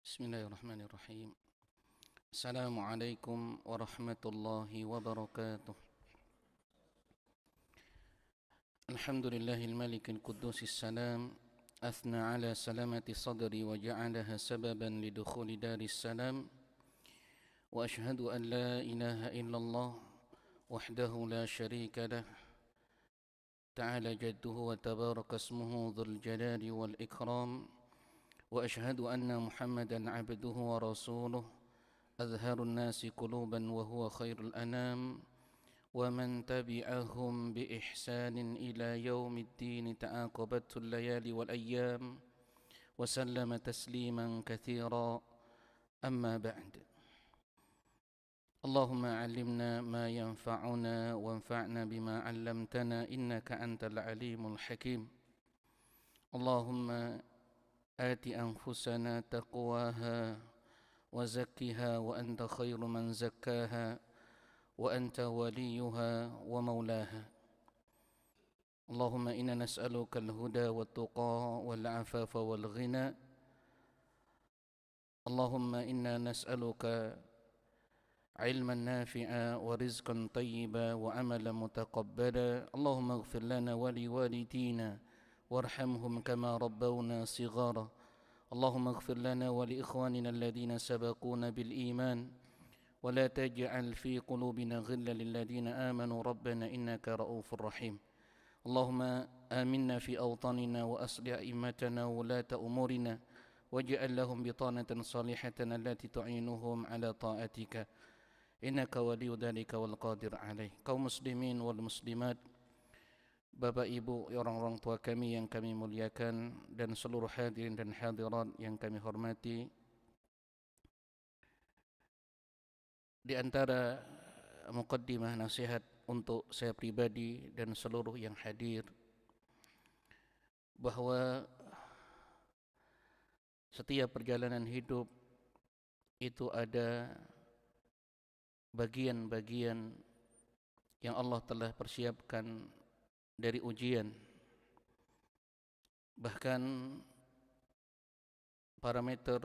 Bismillahirrahmanirrahim. Assalamualaikum warahmatullahi wabarakatuh. Alhamdulillahil malikil qudusis salam. Athna ala salamati sadri wa ja'alaha sababan lidukhuli daris salam. Wa ashhadu an la ilaha illallah wahdahu la sharika lah. Ta'ala jadduhu wa tabaraka ismuhu dhul jalali wal ikram. Wa ashhadu anna Muhammadan abduhu wa rasuluh. أظهر الناس قلوبا وهو خير الأنام ومن تبعهم بإحسان إلى يوم الدين تعاقبته الليالي والأيام وسلم تسليما كثيرا أما بعد اللهم علمنا ما ينفعنا وانفعنا بما علمتنا إنك أنت العليم الحكيم اللهم آت أنفسنا تقواها وزكها وأنت خير من زكاها وأنت وليها ومولاها اللهم إنا نسألك الهدى والتقى والعفاف والغنى اللهم إنا نسألك علما نافعا ورزقا طيبا وعملا متقبلا اللهم اغفر لنا ولوالدينا وارحمهم كما ربونا صغارا اللهم اغفر لنا ولإخواننا الذين سبقونا بالإيمان ولا تجعل في قلوبنا غلا للذين آمنوا ربنا إنك رؤوف رحيم اللهم آمنا في أوطاننا وأصلح أئمتنا وولاة أمورنا واجعل لهم بطانة صالحة التي تعينهم على طاعتك إنك ولي ذلك والقادر عليه kaum muslimin wal muslimat, Bapak Ibu, orang-orang tua kami yang kami muliakan, dan seluruh hadirin dan hadirat yang kami hormati. Di antara muqaddimah nasihat untuk saya pribadi dan seluruh yang hadir, bahwa setiap perjalanan hidup itu ada bagian-bagian yang Allah telah persiapkan dari ujian. Bahkan parameter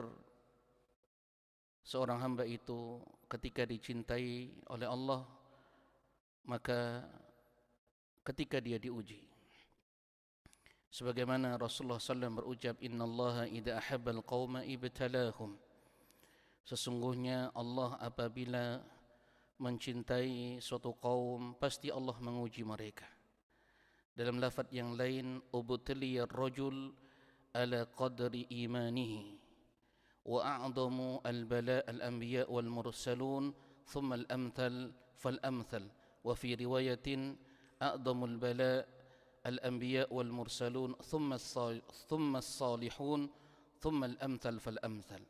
seorang hamba itu ketika dicintai oleh Allah, maka ketika dia diuji. Sebagaimana Rasulullah SAW berucap, Innallaha idza ahabbal qauma ibtalahum. Sesungguhnya Allah apabila mencintai suatu kaum, pasti Allah menguji mereka. Dalam lafaz yang lain, ubtiliya ar-rajul ala qadri imanihi wa a'zamu al-bala' al-anbiya' wal mursalun thumma al-amthal fal-amthal wa fi riwayatin a'zamu al-bala' al-anbiya' wal mursalun thumma as-salihun thumma al-amthal fal-amthal.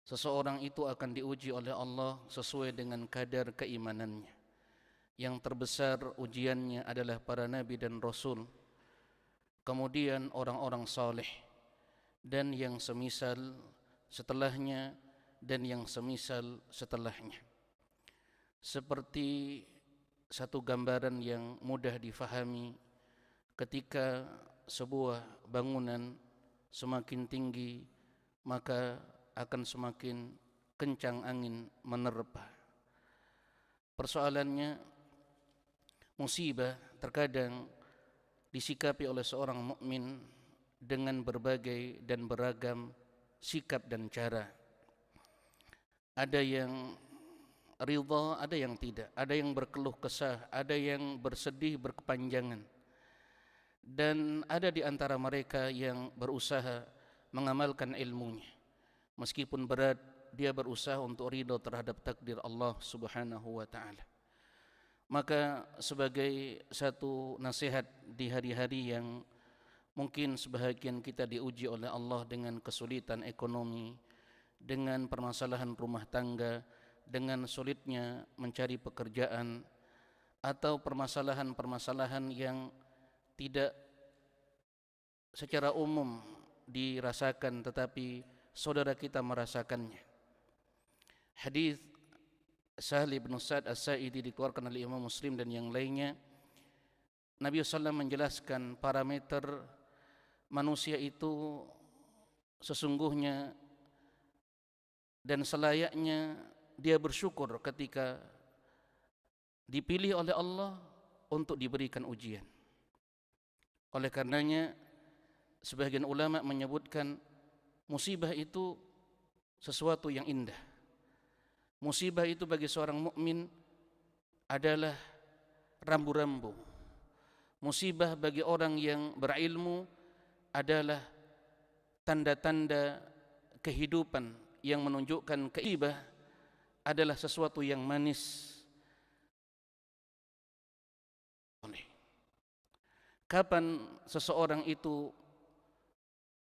Seseorang itu akan diuji oleh Allah sesuai dengan kadar keimanannya. Yang terbesar ujiannya adalah para nabi dan rasul, kemudian orang-orang saleh, dan yang semisal setelahnya, dan yang semisal setelahnya. Seperti satu gambaran yang mudah difahami, ketika sebuah bangunan semakin tinggi, maka akan semakin kencang angin menerpa. Persoalannya, musibah terkadang disikapi oleh seorang mukmin dengan berbagai dan beragam sikap dan cara. Ada yang ridha, ada yang tidak, ada yang berkeluh kesah, ada yang bersedih berkepanjangan, dan ada di antara mereka yang berusaha mengamalkan ilmunya. Meskipun berat, dia berusaha untuk ridha terhadap takdir Allah Subhanahu wa ta'ala. Maka sebagai satu nasihat di hari-hari yang mungkin sebahagian kita diuji oleh Allah dengan kesulitan ekonomi, dengan permasalahan rumah tangga, dengan sulitnya mencari pekerjaan, atau permasalahan-permasalahan yang tidak secara umum dirasakan tetapi saudara kita merasakannya. Hadis Sahal bin Sa'ad As-Sa'idi dikeluarkan oleh Imam Muslim dan yang lainnya, Nabi SAW menjelaskan parameter manusia itu sesungguhnya dan selayaknya dia bersyukur ketika dipilih oleh Allah untuk diberikan ujian. Oleh karenanya sebagian ulama menyebutkan musibah itu sesuatu yang indah. Musibah itu bagi seorang mukmin adalah rambu-rambu. Musibah bagi orang yang berilmu adalah tanda-tanda kehidupan yang menunjukkan keibah adalah sesuatu yang manis. Kapan seseorang itu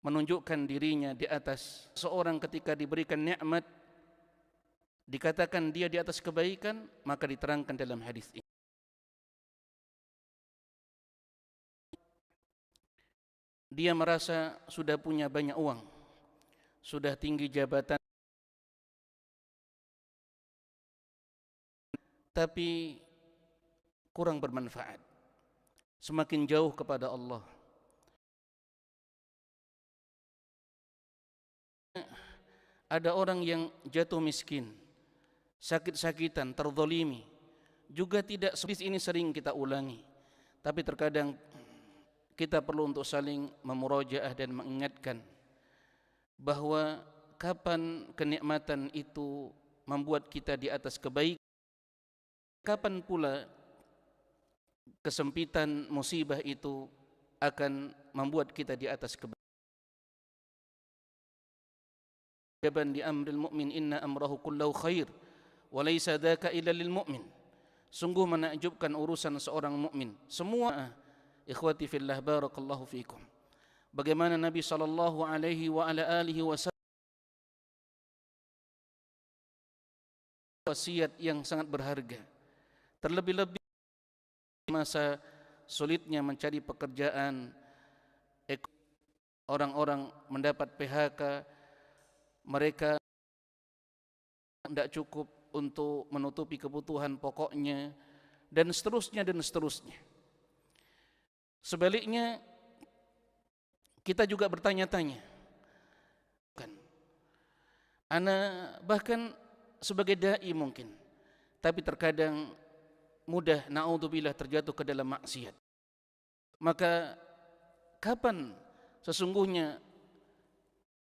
menunjukkan dirinya di atas seorang ketika diberikan nikmat, dikatakan dia di atas kebaikan, maka diterangkan dalam hadis ini. Dia merasa sudah punya banyak uang, sudah tinggi jabatan, tapi kurang bermanfaat, semakin jauh kepada Allah. Ada orang yang jatuh miskin, sakit-sakitan, terzalimi, juga tidak sedih. Ini sering kita ulangi, tapi terkadang kita perlu untuk saling memurajaah dan mengingatkan bahwa kapan kenikmatan itu membuat kita di atas kebaikan, kapan pula kesempitan musibah itu akan membuat kita di atas kebaikan. Jaban di amril mu'min inna amrahu kullahu khair wa laysa dzaka illa lil mu'min. Sungguh menakjubkan urusan seorang mukmin. Semua ikhwati fillah barakallahu fikum. Bagaimana Nabi sallallahu alaihi wa ala alihi wasallam wasiat yang sangat berharga. Terlebih-lebih masa sulitnya mencari pekerjaan, orang-orang mendapat PHK, mereka tidak cukup untuk menutupi kebutuhan pokoknya, dan seterusnya dan seterusnya. Sebaliknya kita juga bertanya-tanya, ana bahkan sebagai dai mungkin, tapi terkadang mudah naudzubillah terjatuh ke dalam maksiat. Maka kapan sesungguhnya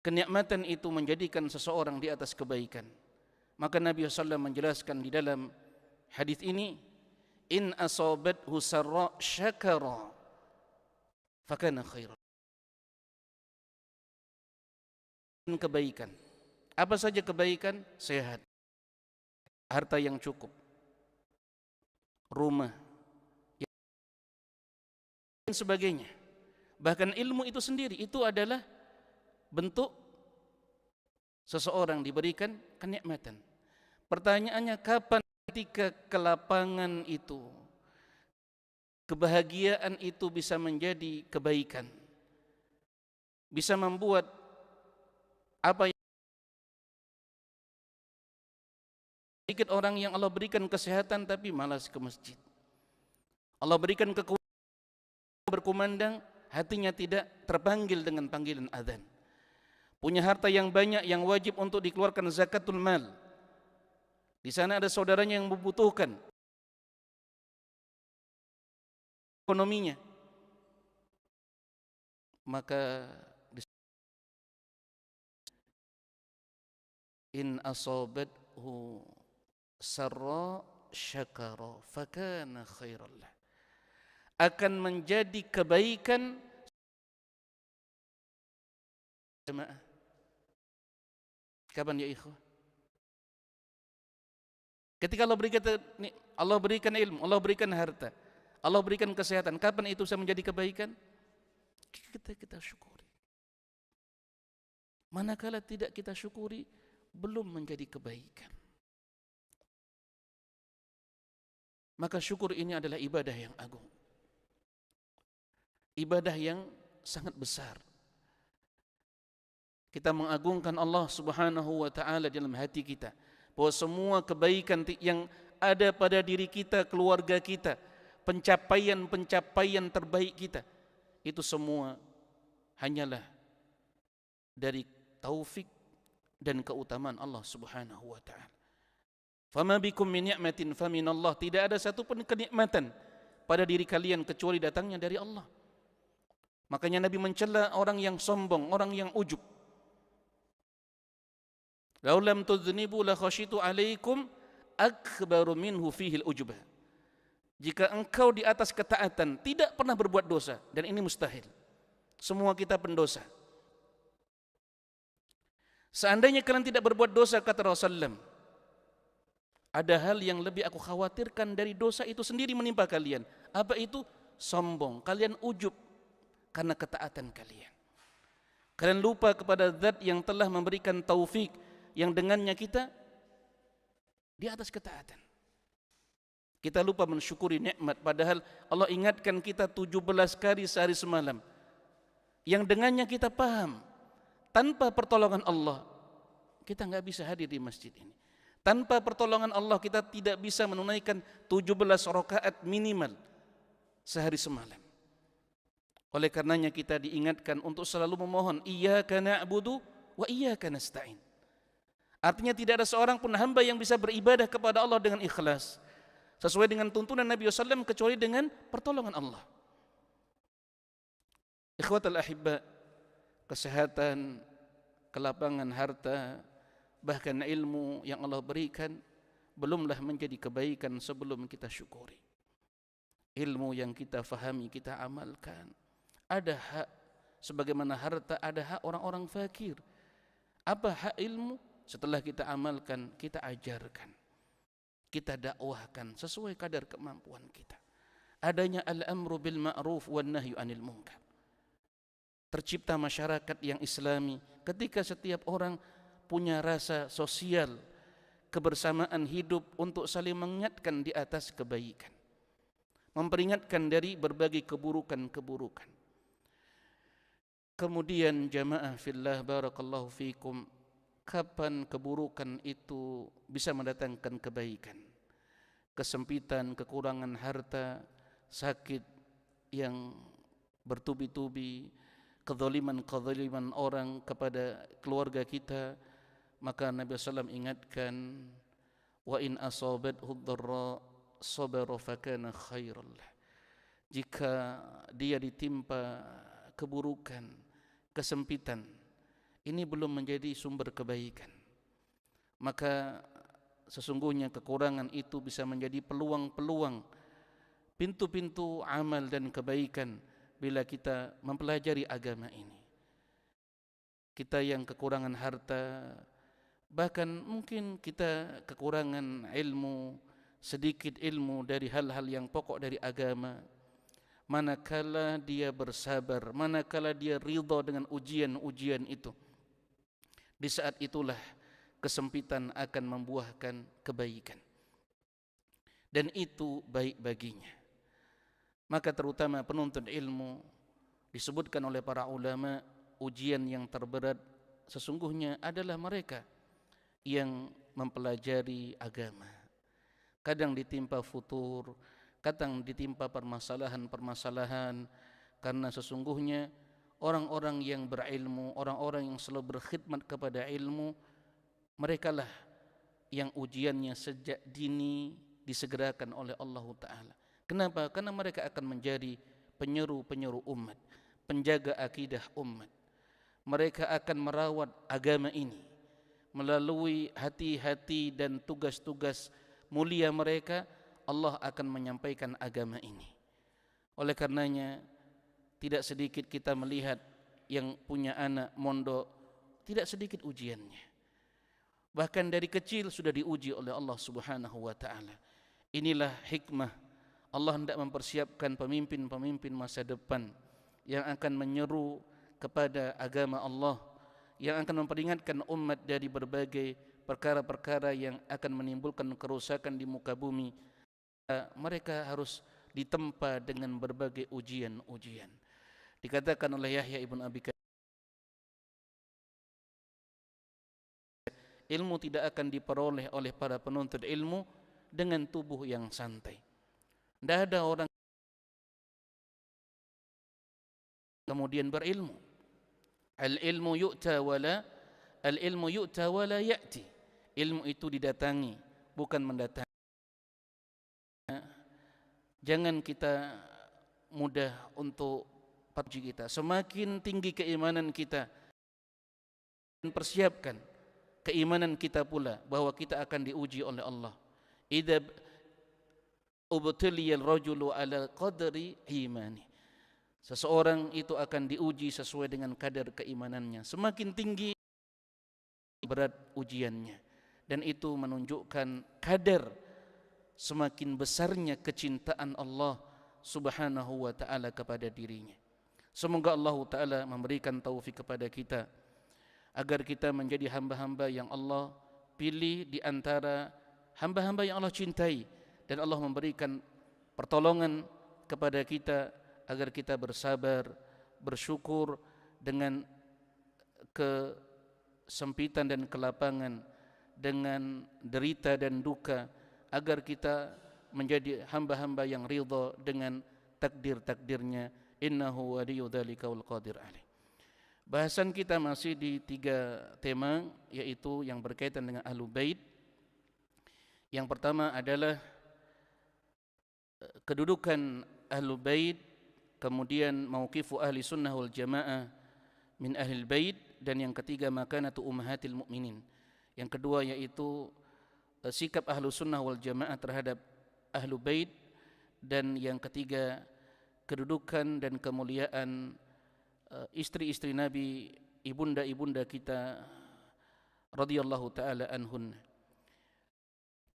kenikmatan itu menjadikan seseorang di atas kebaikan? Maka Nabi SAW menjelaskan di dalam hadis ini, in asabathu sarra syakara fakana khairan. Kebaikan, apa saja kebaikan? Sehat, harta yang cukup, rumah, dan sebagainya. Bahkan ilmu itu sendiri itu adalah bentuk seseorang diberikan kenikmatan. Pertanyaannya, kapan ketika kelapangan itu, kebahagiaan itu bisa menjadi kebaikan, bisa membuat apa yang sedikit orang yang Allah berikan kesehatan tapi malas ke masjid, Allah berikan kekuatan berkumandang, hatinya tidak terpanggil dengan panggilan azan. Punya harta yang banyak yang wajib untuk dikeluarkan zakatul mal, di sana ada saudaranya yang membutuhkan ekonominya, maka in asabathu sarra syakara fakana khairan lah, akan menjadi kebaikan. Jemaah, kapan ya ikhwah? Ketika Allah berikan ilmu, Allah berikan harta, Allah berikan kesehatan, kapan itu bisa menjadi kebaikan? Kita syukuri. Manakala tidak kita syukuri, belum menjadi kebaikan. Maka syukur ini adalah ibadah yang agung, ibadah yang sangat besar. Kita mengagungkan Allah Subhanahu wa ta'ala dalam hati kita, bahwa semua kebaikan yang ada pada diri kita, keluarga kita, pencapaian-pencapaian terbaik kita, itu semua hanyalah dari taufik dan keutamaan Allah Subhanahu wa taala. Fama bikum min ni'matin faminallah, tidak ada satu pun kenikmatan pada diri kalian kecuali datangnya dari Allah. Makanya Nabi mencela orang yang sombong, orang yang ujub. Lau lam tudhnibu la khashitu alaikum akbaru minhu fihi al-ujubah. Jika engkau di atas ketaatan tidak pernah berbuat dosa, dan ini mustahil. Semua kita pendosa. Seandainya kalian tidak berbuat dosa, kata Rasulullah, ada hal yang lebih aku khawatirkan dari dosa itu sendiri menimpa kalian. Apa itu? Sombong. Kalian ujub karena ketaatan kalian. Kalian lupa kepada zat yang telah memberikan taufik, yang dengannya kita di atas ketaatan. Kita lupa mensyukuri nikmat, padahal Allah ingatkan kita 17 kali sehari semalam, yang dengannya kita paham. Tanpa pertolongan Allah kita nggak bisa hadir di masjid ini. Tanpa pertolongan Allah kita tidak bisa menunaikan 17 rakaat minimal sehari semalam. Oleh karenanya kita diingatkan untuk selalu memohon, iyyaka na'budu wa iyyaka nasta'in. Artinya tidak ada seorang pun hamba yang bisa beribadah kepada Allah dengan ikhlas sesuai dengan tuntunan Nabi SAW kecuali dengan pertolongan Allah. Ikhwatal ahibba, kesehatan, kelapangan harta, bahkan ilmu yang Allah berikan belumlah menjadi kebaikan sebelum kita syukuri. Ilmu yang kita fahami, kita amalkan. Ada hak, sebagaimana harta ada hak orang-orang fakir. Apa hak ilmu? Setelah kita amalkan, kita ajarkan, kita dakwahkan sesuai kadar kemampuan kita. Adanya al-amru bil ma'ruf wan nahyu anil munkar. Tercipta masyarakat yang islami ketika setiap orang punya rasa sosial, kebersamaan hidup untuk saling mengingatkan di atas kebaikan, memperingatkan dari berbagai keburukan-keburukan. Kemudian jamaah fillah barakallahu fikum, kapan keburukan itu bisa mendatangkan kebaikan? Kesempitan, kekurangan harta, sakit yang bertubi-tubi, kezaliman orang kepada keluarga kita, maka Nabi SAW ingatkan, wa in asabathu dharra sabara fakana khairan lah. Jika dia ditimpa keburukan, kesempitan, ini belum menjadi sumber kebaikan, maka sesungguhnya kekurangan itu bisa menjadi peluang-peluang, pintu-pintu amal dan kebaikan bila kita mempelajari agama ini. Kita yang kekurangan harta, bahkan mungkin kita kekurangan ilmu, sedikit ilmu dari hal-hal yang pokok dari agama, manakala dia bersabar, manakala dia ridha dengan ujian-ujian itu, di saat itulah kesempitan akan membuahkan kebaikan, dan itu baik baginya. Maka terutama penuntut ilmu, disebutkan oleh para ulama, ujian yang terberat sesungguhnya adalah mereka yang mempelajari agama. Kadang ditimpa futur, kadang ditimpa permasalahan-permasalahan, karena sesungguhnya orang-orang yang berilmu, orang-orang yang selalu berkhidmat kepada ilmu, merekalah yang ujiannya sejak dini disegerakan oleh Allah Ta'ala. Kenapa? Karena mereka akan menjadi penyeru-penyeru umat, penjaga akidah umat. Mereka akan merawat agama ini melalui hati-hati dan tugas-tugas mulia mereka. Allah akan menyampaikan agama ini. Oleh karenanya tidak sedikit kita melihat yang punya anak mondok, tidak sedikit ujiannya. Bahkan dari kecil sudah diuji oleh Allah Subhanahu wa taala. Inilah hikmah Allah hendak mempersiapkan pemimpin-pemimpin masa depan yang akan menyeru kepada agama Allah, yang akan memperingatkan umat dari berbagai perkara-perkara yang akan menimbulkan kerusakan di muka bumi. Mereka harus ditempa dengan berbagai ujian-ujian. Dikatakan oleh Yahya ibn Abi Katsir, ilmu tidak akan diperoleh oleh para penuntut ilmu dengan tubuh yang santai. Tidak ada orang kemudian berilmu. Al-ilmu yu'ta wala ya'ti. Ilmu itu didatangi, bukan mendatangi. Jangan kita mudah untuk puji kita. Semakin tinggi keimanan kita, persiapkan keimanan kita pula bahwa kita akan diuji oleh Allah. Idza ubtiliyal rajulu ala qadri imani. Seseorang itu akan diuji sesuai dengan kadar keimanannya. Semakin tinggi berat ujiannya, dan itu menunjukkan kadar semakin besarnya kecintaan Allah Subhanahu wa taala kepada dirinya. Semoga Allah taala memberikan taufik kepada kita agar kita menjadi hamba-hamba yang Allah pilih di antara hamba-hamba yang Allah cintai, dan Allah memberikan pertolongan kepada kita agar kita bersabar, bersyukur dengan kesempitan dan kelapangan, dengan derita dan duka, agar kita menjadi hamba-hamba yang ridha dengan takdir-takdirnya. Innahu waliyyu dzalika wal qadir alaih. Bahasan kita masih di 3 tema, yaitu yang berkaitan dengan Ahlul Bait. Yang pertama adalah kedudukan Ahlul Bait, kemudian mauqifu ahli sunnah wal jamaah min ahlil bait, dan yang ketiga makanatu ummahatil mukminin. Yang kedua yaitu sikap ahlu sunnah wal jamaah terhadap ahlu bait, dan yang ketiga kedudukan dan kemuliaan istri-istri Nabi, ibunda-ibunda kita radhiyallahu taala anhun.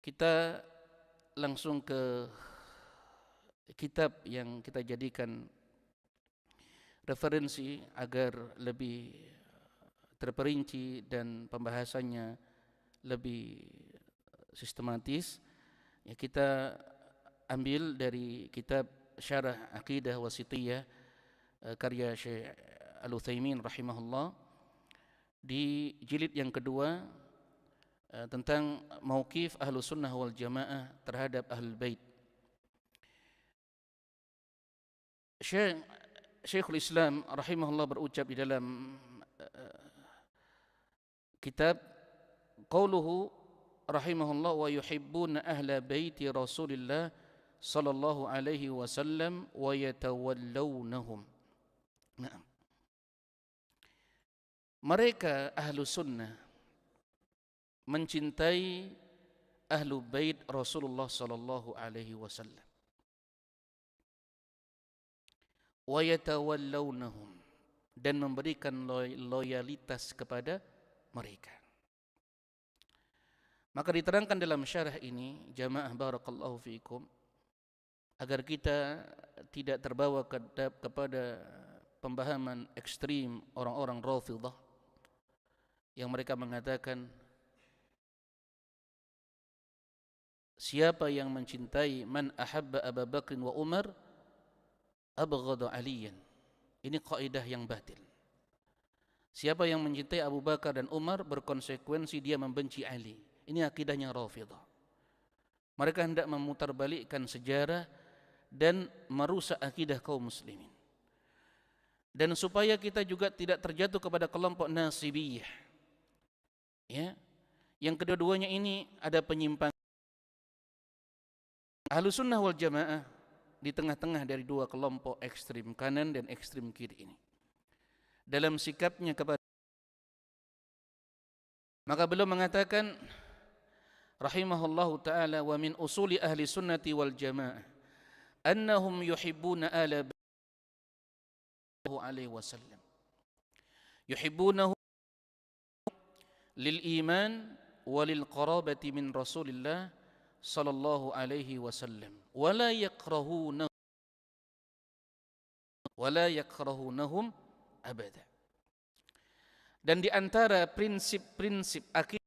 Kita langsung ke kitab yang kita jadikan referensi agar lebih terperinci dan pembahasannya lebih sistematis. Ya, kita ambil dari kitab Syarah Aqidah Wasithiyah karya Syekh Al-Utsaimin rahimahullah, di jilid yang kedua, tentang mauqif Ahlus Sunnah wal Jamaah terhadap Ahlul Bait. Syekhul Islam rahimahullah berucap di dalam kitab qauluhu rahimahullah wa yuhibbuna ahla baiti Rasulillah sallallahu alaihi wasallam wa yatawallawnahum. Nah, mereka ahlu sunnah mencintai ahlu bait Rasulullah sallallahu alaihi wasallam, wa yatawallawnahum, dan memberikan loyalitas kepada mereka. Maka diterangkan dalam syarah ini, jamaah barakallahu fiikum, agar kita tidak terbawa kepada pemahaman ekstrim orang-orang Rafidhah yang mereka mengatakan siapa yang mencintai man ahabba Abu Bakr wa Umar abghada Aliyan. Ini kaidah yang batil. Siapa yang mencintai Abu Bakar dan Umar berkonsekuensi dia membenci Ali. Ini akidahnya Rafidhah. Mereka hendak memutarbalikkan sejarah dan merusak akidah kaum muslimin. Dan supaya kita juga tidak terjatuh kepada kelompok nasibiyah, ya, yang kedua-duanya ini ada penyimpangan. Ahlus Sunnah wal Jamaah di tengah-tengah dari dua kelompok ekstrim kanan dan ekstrim kiri ini dalam sikapnya kepada. Maka beliau mengatakan rahimahullahu taala, wa min usuli ahli sunnati wal jamaah annahum yuhibbuna ala alaihi wasallam, yuhibbunahu lil iman wa lil qarabati min Rasulillah sallallahu alaihi wasallam, wa la yakrahunahum abada. Dan di antara prinsip-prinsip akidah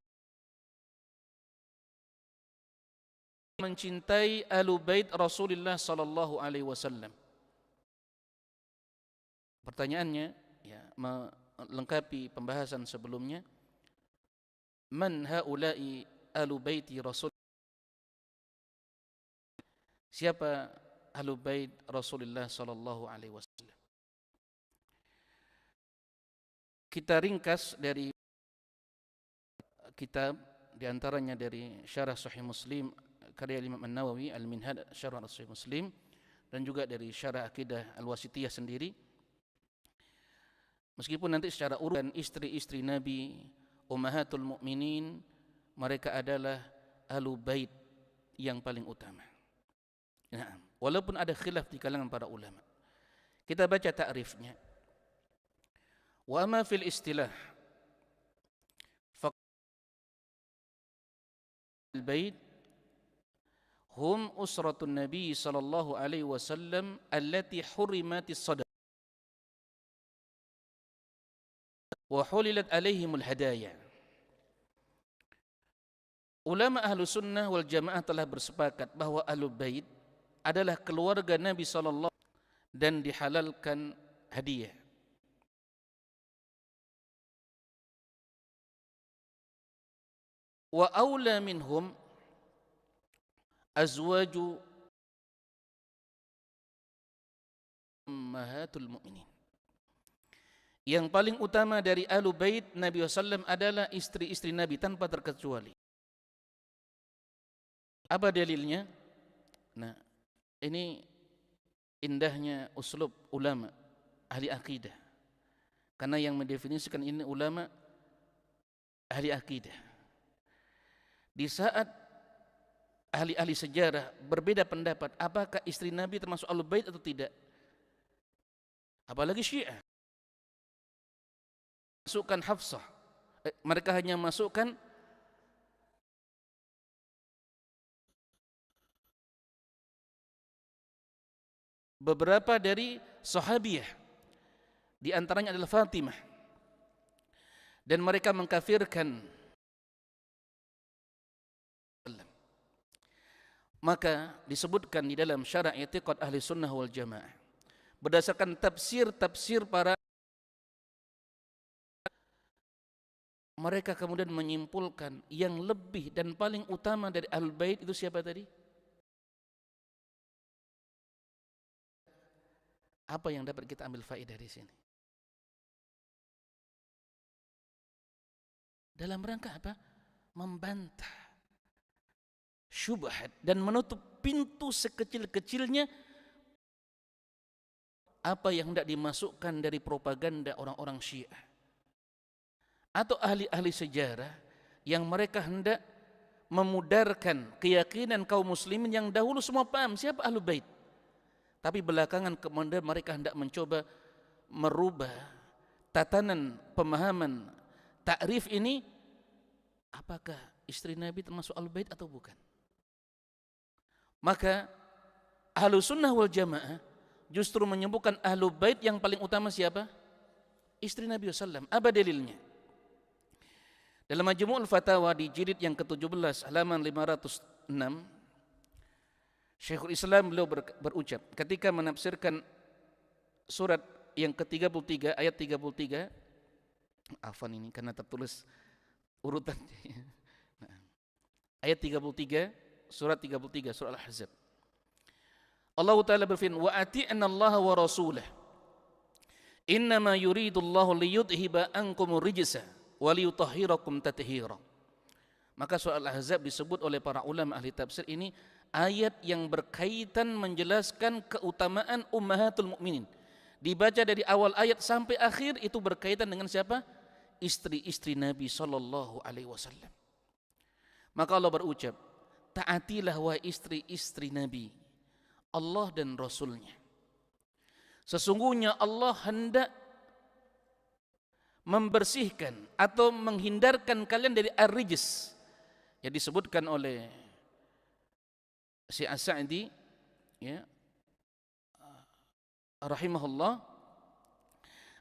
mencintai ahlu bait Rasulullah sallallahu alaihi wasallam. Pertanyaannya, ya, melengkapi pembahasan sebelumnya, man haula'i ahlu baiti Rasul. Siapa ahlu bait Rasulullah sallallahu alaihi wasallam? Kita ringkas dari kitab, di antaranya dari Syarah Sahih Muslim karya Imam An-Nawawi, Al-Minhaj Syarah Sahih Muslim, dan juga dari Syarah Aqidah Al-Wasithiyah sendiri. Meskipun nanti secara urutan istri-istri Nabi, ummahatul mukminin, mereka adalah ahlu bait yang paling utama. Nah, walaupun ada khilaf di kalangan para ulama. Kita baca ta'rifnya. Wa ma fil istilah faqal bait hum usratun nabi sallallahu alaihi wasallam allati hurimatis sadaqah wa hulilat alaihimul hadaya. Ulama ahlu sunnah wal jamaah telah bersepakat bahwa ahlu bait adalah keluarga Nabi sallallahu dan dihalalkan hadiah. Wa aula minhum azwaju ummahatul mu'minin. Yang paling utama dari ahlu bait Nabi SAW adalah istri-istri Nabi tanpa terkecuali. Apa dalilnya? Nah, ini indahnya uslub ulama ahli akidah. Karena yang mendefinisikan ini ulama ahli akidah. Di saat ahli-ahli sejarah berbeda pendapat apakah istri Nabi termasuk ahlu bait atau tidak, apalagi Syiah masukkan Hafsah, mereka hanya masukkan beberapa dari sahabiyah, di antaranya adalah Fatimah, dan mereka mengkafirkan. Maka disebutkan di dalam Syarah I'tiqad Ahli Sunnah wal Jamaah, berdasarkan tafsir para, mereka kemudian menyimpulkan yang lebih dan paling utama dari Ahlul Bait itu siapa tadi? Apa yang dapat kita ambil faedah di sini? Dalam rangka apa? Membantah syubhat dan menutup pintu sekecil-kecilnya apa yang hendak dimasukkan dari propaganda orang-orang Syiah atau ahli-ahli sejarah yang mereka hendak memudarkan keyakinan kaum muslimin yang dahulu semua paham siapa Ahlul Bait, tapi belakangan kemudian mereka hendak mencoba merubah tatanan pemahaman takrif ini. Apakah istri Nabi termasuk Ahlul Bait atau bukan? Maka Ahlu Sunnah wal Jamaah justru menyebutkan Ahlul Bait yang paling utama siapa? Istri Nabi SAW. Apa dalilnya? Dalam Majmu'ul Fatawa di jilid yang ke-17 halaman 506, Syekhul Islam beliau berucap ketika menafsirkan surat yang ke-33 ayat 33, afan ini karena tertulis urutan. Ayat 33, surat 33, surat Al-Ahzab. Allah Ta'ala berfirman, wa ati'na Allah wa rasulah innama yuridullahu liyudhiba ankumur rijsa wa liyutahhirakum tathira. Maka surah Al-Ahzab disebut oleh para ulama ahli tafsir ini ayat yang berkaitan menjelaskan keutamaan ummahatul mukminin. Dibaca dari awal ayat sampai akhir itu berkaitan dengan siapa? Istri-istri Nabi sallallahu alaihi wasallam. Maka Allah berucap, taatilah wahai istri-istri Nabi, Allah dan Rasulnya. Sesungguhnya Allah hendak membersihkan atau menghindarkan kalian dari ar-rijs yang disebutkan oleh si As-Sa'di, ya, rahimahullah.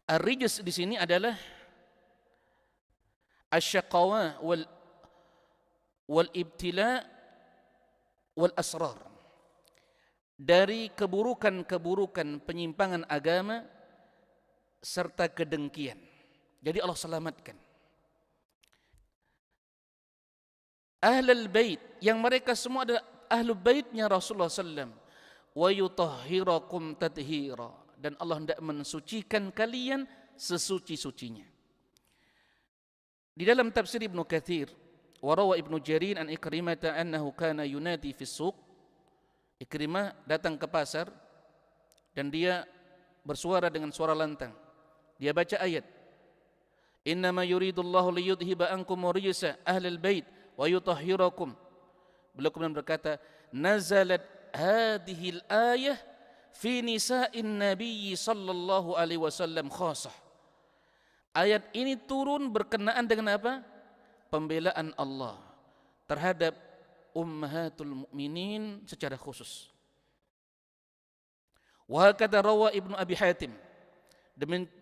Ar-rijs di sini adalah asyaqawa wal ibtila wal asrar, dari keburukan-keburukan penyimpangan agama serta kedengkian. Jadi Allah selamatkan. ahlul bait, yang mereka semua adalah ahlul baitnya Rasulullah sallam, wa yutahhirakum tathira, dan Allah hendak mensucikan kalian sesuci-sucinya. Di dalam tafsir Ibnu Katsir, wa rawa Ibnu Jarir an Ikrimah annahu kana yunadi fi suq, Ikrimah datang ke pasar dan dia bersuara dengan suara lantang. Dia baca ayat, innama yuridullahu liyudhiba ankum rijsa ahlal bait wa yutahhirakum. Beliau kemudian berkata, nazalat hadhil ayah fi nisa'in nabiyyi sallallahu alaihi wasallam khassah. Ayat ini turun berkenaan dengan apa? Pembelaan Allah terhadap ummahatul mukminin secara khusus. Wa hakadha rawa Ibnu Abi Hatim.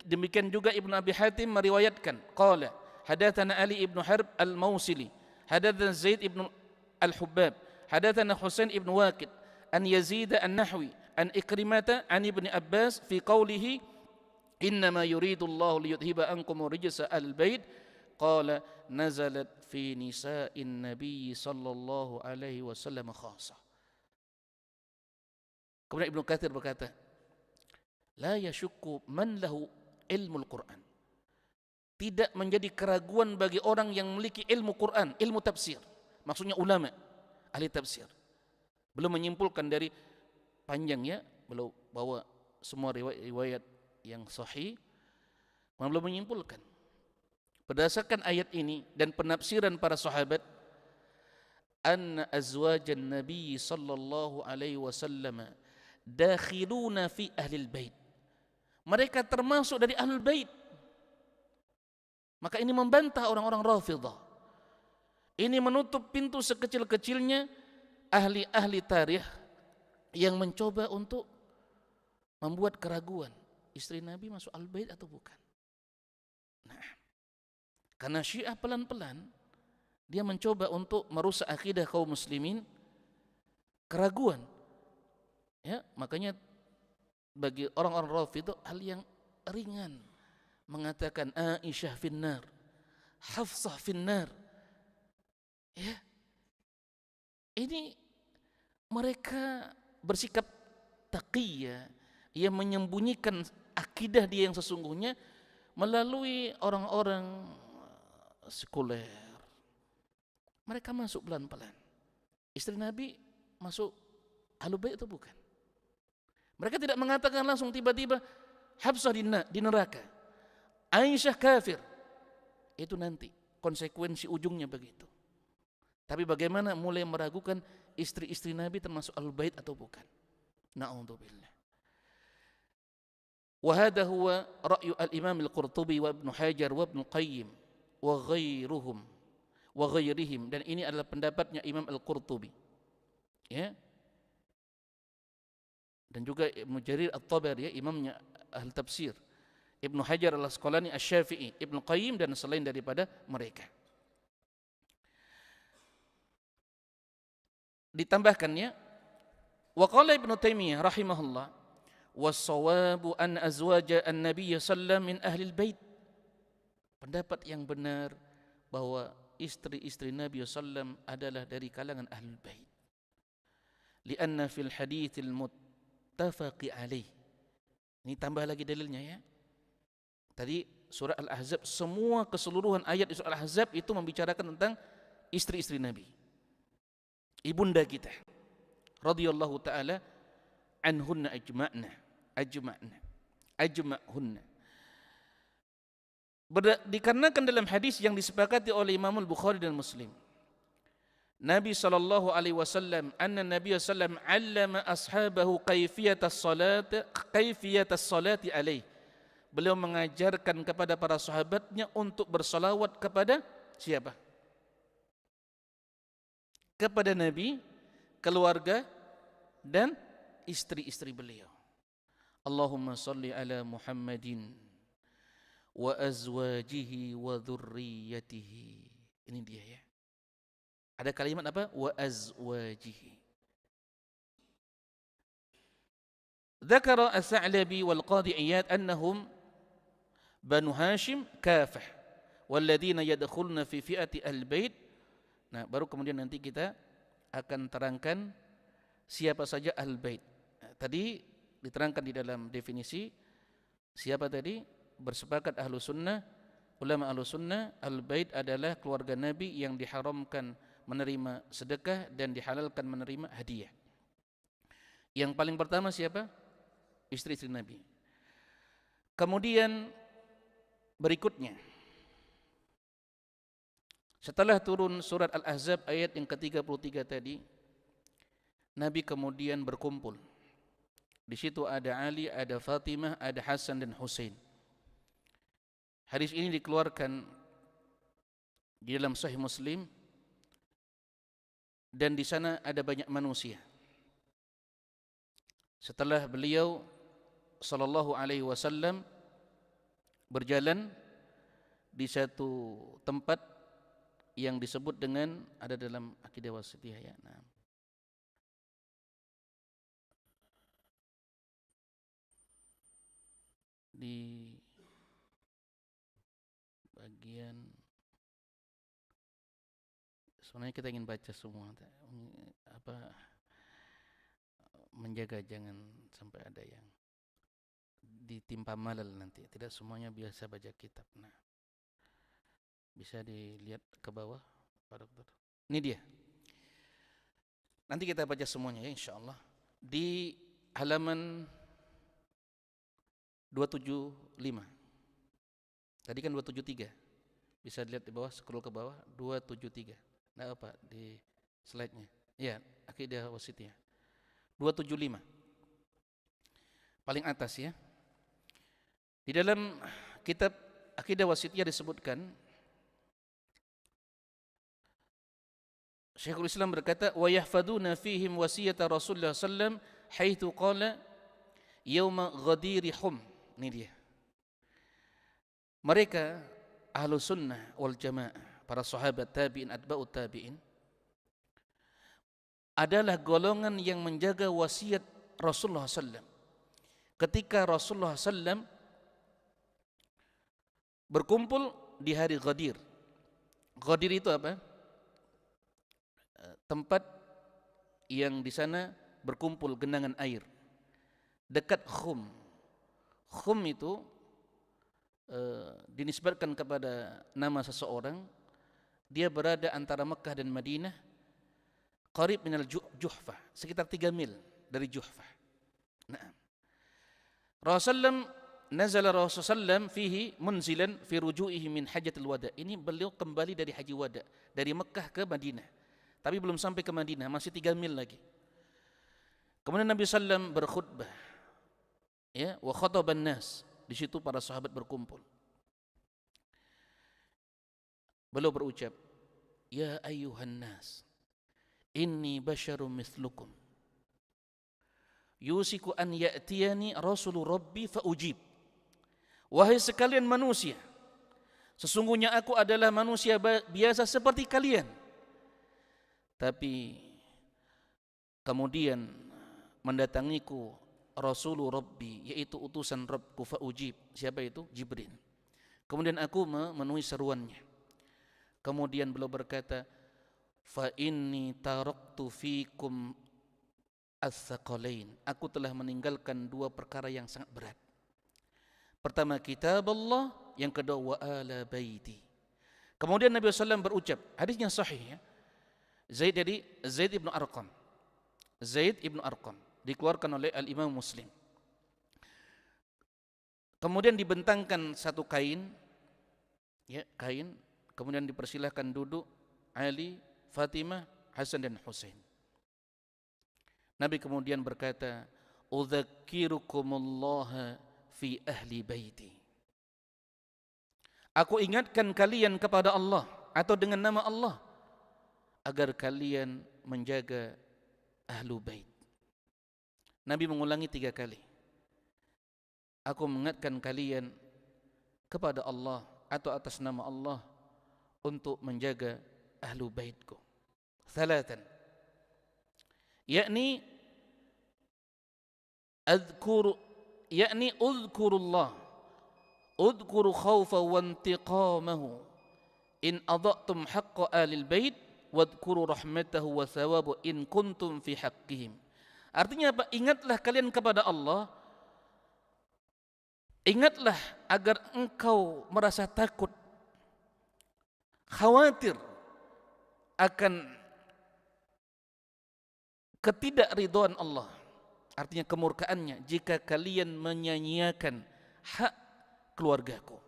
Demikian juga Ibnu Abi Hatim meriwayatkan, qala hadatsana Ali ibn Harb al-Mausili, hadatsana Zaid ibn al-Hubbab, hadatsana Husain ibn Waqid an Yazid an-Nahwi an Ikrimah an Ibnu Abbas fi qawlihi innama yuridullahu liyudhiba ankum rijsa al-bait, qala nazalat fi nisa'in nabiy sallallahu alaihi wasallam khassah. Kemudian Ibnu Katsir berkata, la yashukku man lahu ilmul Quran. Tidak menjadi keraguan bagi orang yang memiliki ilmu Quran, ilmu tafsir. Maksudnya ulama, ahli tafsir. Belum menyimpulkan dari panjangnya, belum bawa semua riwayat yang sahih, belum menyimpulkan. Berdasarkan ayat ini dan penafsiran para sahabat, anna azwajan nabi sallallahu alaihi wasallam dakhiluna fi ahlil bait. Mereka termasuk dari ahlul bait. Maka ini membantah orang-orang Rafidhah. Ini menutup pintu sekecil-kecilnya ahli-ahli tarikh yang mencoba untuk membuat keraguan, istri Nabi masuk ahlul bait atau bukan. Nah, karena Syiah pelan-pelan dia mencoba untuk merusak akidah kaum muslimin, keraguan. Ya, makanya bagi orang-orang Rafidhah hal yang ringan mengatakan Aisyah finnar, Hafsah finnar. Ya. Ini mereka bersikap taqiyah, ia menyembunyikan akidah dia yang sesungguhnya melalui orang-orang sekuler. Mereka masuk pelan-pelan. Istri Nabi masuk ahlul bait atau bukan? Mereka tidak mengatakan langsung tiba-tiba Hafsah di neraka, Aisyah kafir. Itu nanti konsekuensi ujungnya begitu. Tapi bagaimana mulai meragukan istri-istri Nabi termasuk ahlul bait atau bukan? Na'udzubillah. Wa hadha huwa ra'yu al-Imam al-Qurtubi wa Ibnu Hajar wa Ibnu Qayyim wa ghairuhum wa ghairihim, dan ini adalah pendapatnya Imam Al-Qurtubi. Ya. Dan juga Ibnu Jarir At-Tabari, ya, imamnya ahli tafsir, Ibnu Hajar Al-Asqalani Asy-Syafi'i, Ibnu Qayyim, dan selain daripada mereka. Ditambahkannya, wa qala Ibnu Taimiyah rahimahullah, was-shawabu an azwaja an-nabiy sallallahu min ahli al-bait. Pendapat yang benar bahwa istri-istri Nabi sallallahu adalah dari kalangan ahlul bait. Lianna fil haditsil muttafaqi alaih. Ini tambah lagi dalilnya, ya. Tadi surah Al-Ahzab, semua keseluruhan ayat di surah Al-Ahzab itu membicarakan tentang istri-istri Nabi, ibunda kita radhiyallahu taala anhunna ajma'hunna. Dikarenakan dalam hadis yang disepakati oleh Imam Al-Bukhari dan Muslim, Nabi sallallahu alaihi wasallam, anna Nabi sallam allama ashabahu kaifiyatas salati alaih. Beliau mengajarkan kepada para sahabatnya untuk bersalawat kepada siapa? Kepada Nabi, keluarga, dan istri-istri beliau. Allahumma salli ala Muhammadin wa azwajihi wa dhurriyyatihi. Ini dia, ya. Ada kalimat apa? Wa azwajihi. Dzakara As-Sa'labi wal Qadi Iyad annahum Banu Hashim kafah, walladzina yadkhuluna fi fi'ati al-bait Nah, baru kemudian nanti kita akan terangkan siapa saja Ahlul Bait. Tadi diterangkan di dalam definisi siapa tadi? Bersepakat Ahlus Sunnah, ulama Ahlus Sunnah, Ahlul Bait adalah keluarga Nabi yang diharamkan menerima sedekah dan dihalalkan menerima hadiah. Yang paling pertama siapa? Istri-istri Nabi. Kemudian berikutnya, setelah turun surat Al-Ahzab ayat yang ke-33 tadi, Nabi kemudian berkumpul. Di situ ada Ali, ada Fatimah, ada Hasan dan Husain. Hadis ini dikeluarkan di dalam Sahih Muslim, dan di sana ada banyak manusia. Setelah beliau sallallahu alaihi wasallam berjalan di satu tempat yang disebut dengan, ada dalam Aqidah Wasithiyah ya. Nah, di bagian, sebenarnya kita ingin baca semua, menjaga jangan sampai ada yang ditimpa malal nanti. Tidak semuanya biasa baca kitab. Nah, bisa dilihat ke bawah, Pak Dokter. Ini dia. Nanti kita baca semuanya ya, insyaallah. Di halaman 275. Tadi kan 273. Bisa dilihat di bawah, scroll ke bawah, 273. Nah, apa di slide-nya? Ya, Aqidah Wasithiyah. 275. Paling atas ya. Di dalam kitab Aqidah Wasithiyah disebutkan, Syekhul Islam berkata, wa yahfaduna fihim wasiyata Rasulullah sallam haitsu qala yauma ghadirihum. Ini dia. Mereka Ahlus Sunnah wal Jamaah, para sahabat tabi'in, atba'ut tabi'in, adalah golongan yang menjaga wasiat Rasulullah sallam. Ketika Rasulullah sallam berkumpul di hari Ghadir. Ghadir itu apa? Tempat yang di sana berkumpul genangan air dekat Khum. Khum itu dinisbatkan kepada nama seseorang. Dia berada antara Mekah dan Madinah, qarib minal Juhfah, sekitar 3 mil dari Juhfah. Nah, Rasulullah nazala Rasulullah fihi munzilan fi ruju'ihi min hajatil wada. Ini beliau kembali dari haji wada, dari Mekah ke Madinah. Tapi belum sampai ke Madinah, masih 3 mil lagi. Kemudian Nabi sallam berkhutbah. Ya, wa khataban nas. Di situ para sahabat berkumpul. Beliau berucap, "Ya ayyuhan nas, inni basyarum mithlukum. Yusiku an ya'tiyani rasulu rabbi fa ujib." Wahai sekalian manusia, sesungguhnya aku adalah manusia biasa seperti kalian. Tapi kemudian mendatangiku Rasulul Rabbi, yaitu utusan Rabbku, fa ujib. Siapa itu? Jibril. Kemudian aku memenuhi seruannya. Kemudian beliau berkata, fa inni taraktu fikum as-saqalain. Aku telah meninggalkan 2 perkara yang sangat berat. Pertama kitab Allah, yang kedua wa ala baiti. Kemudian Nabi SAW berucap, hadisnya sahih ya, Zaid ibn Arqam. Zaid ibn Arqam dikeluarkan oleh Al-Imam Muslim. Kemudian dibentangkan satu kain, ya, kain, kemudian dipersilahkan duduk Ali, Fatimah, Hasan dan Husain. Nabi kemudian berkata, "Udzakirukumullah fi ahli baiti." Aku ingatkan kalian kepada Allah atau dengan nama Allah agar kalian menjaga ahlu bait. Nabi mengulangi 3 kali. Aku mengingatkan kalian kepada Allah atau atas nama Allah untuk menjaga ahlu baitku. 3. Yakni udhkurullah, udhkuru khawfa wa intiqamahu in adha'tum haqqa alil bait wadhkuru rahmatahu wa thawabu in kuntum fi haqqihim. Artinya apa? Ingatlah kalian kepada Allah. Ingatlah agar engkau merasa takut, khawatir akan ketidakridhaan Allah, artinya kemurkaannya, jika kalian menyanyiakan hak keluargaku.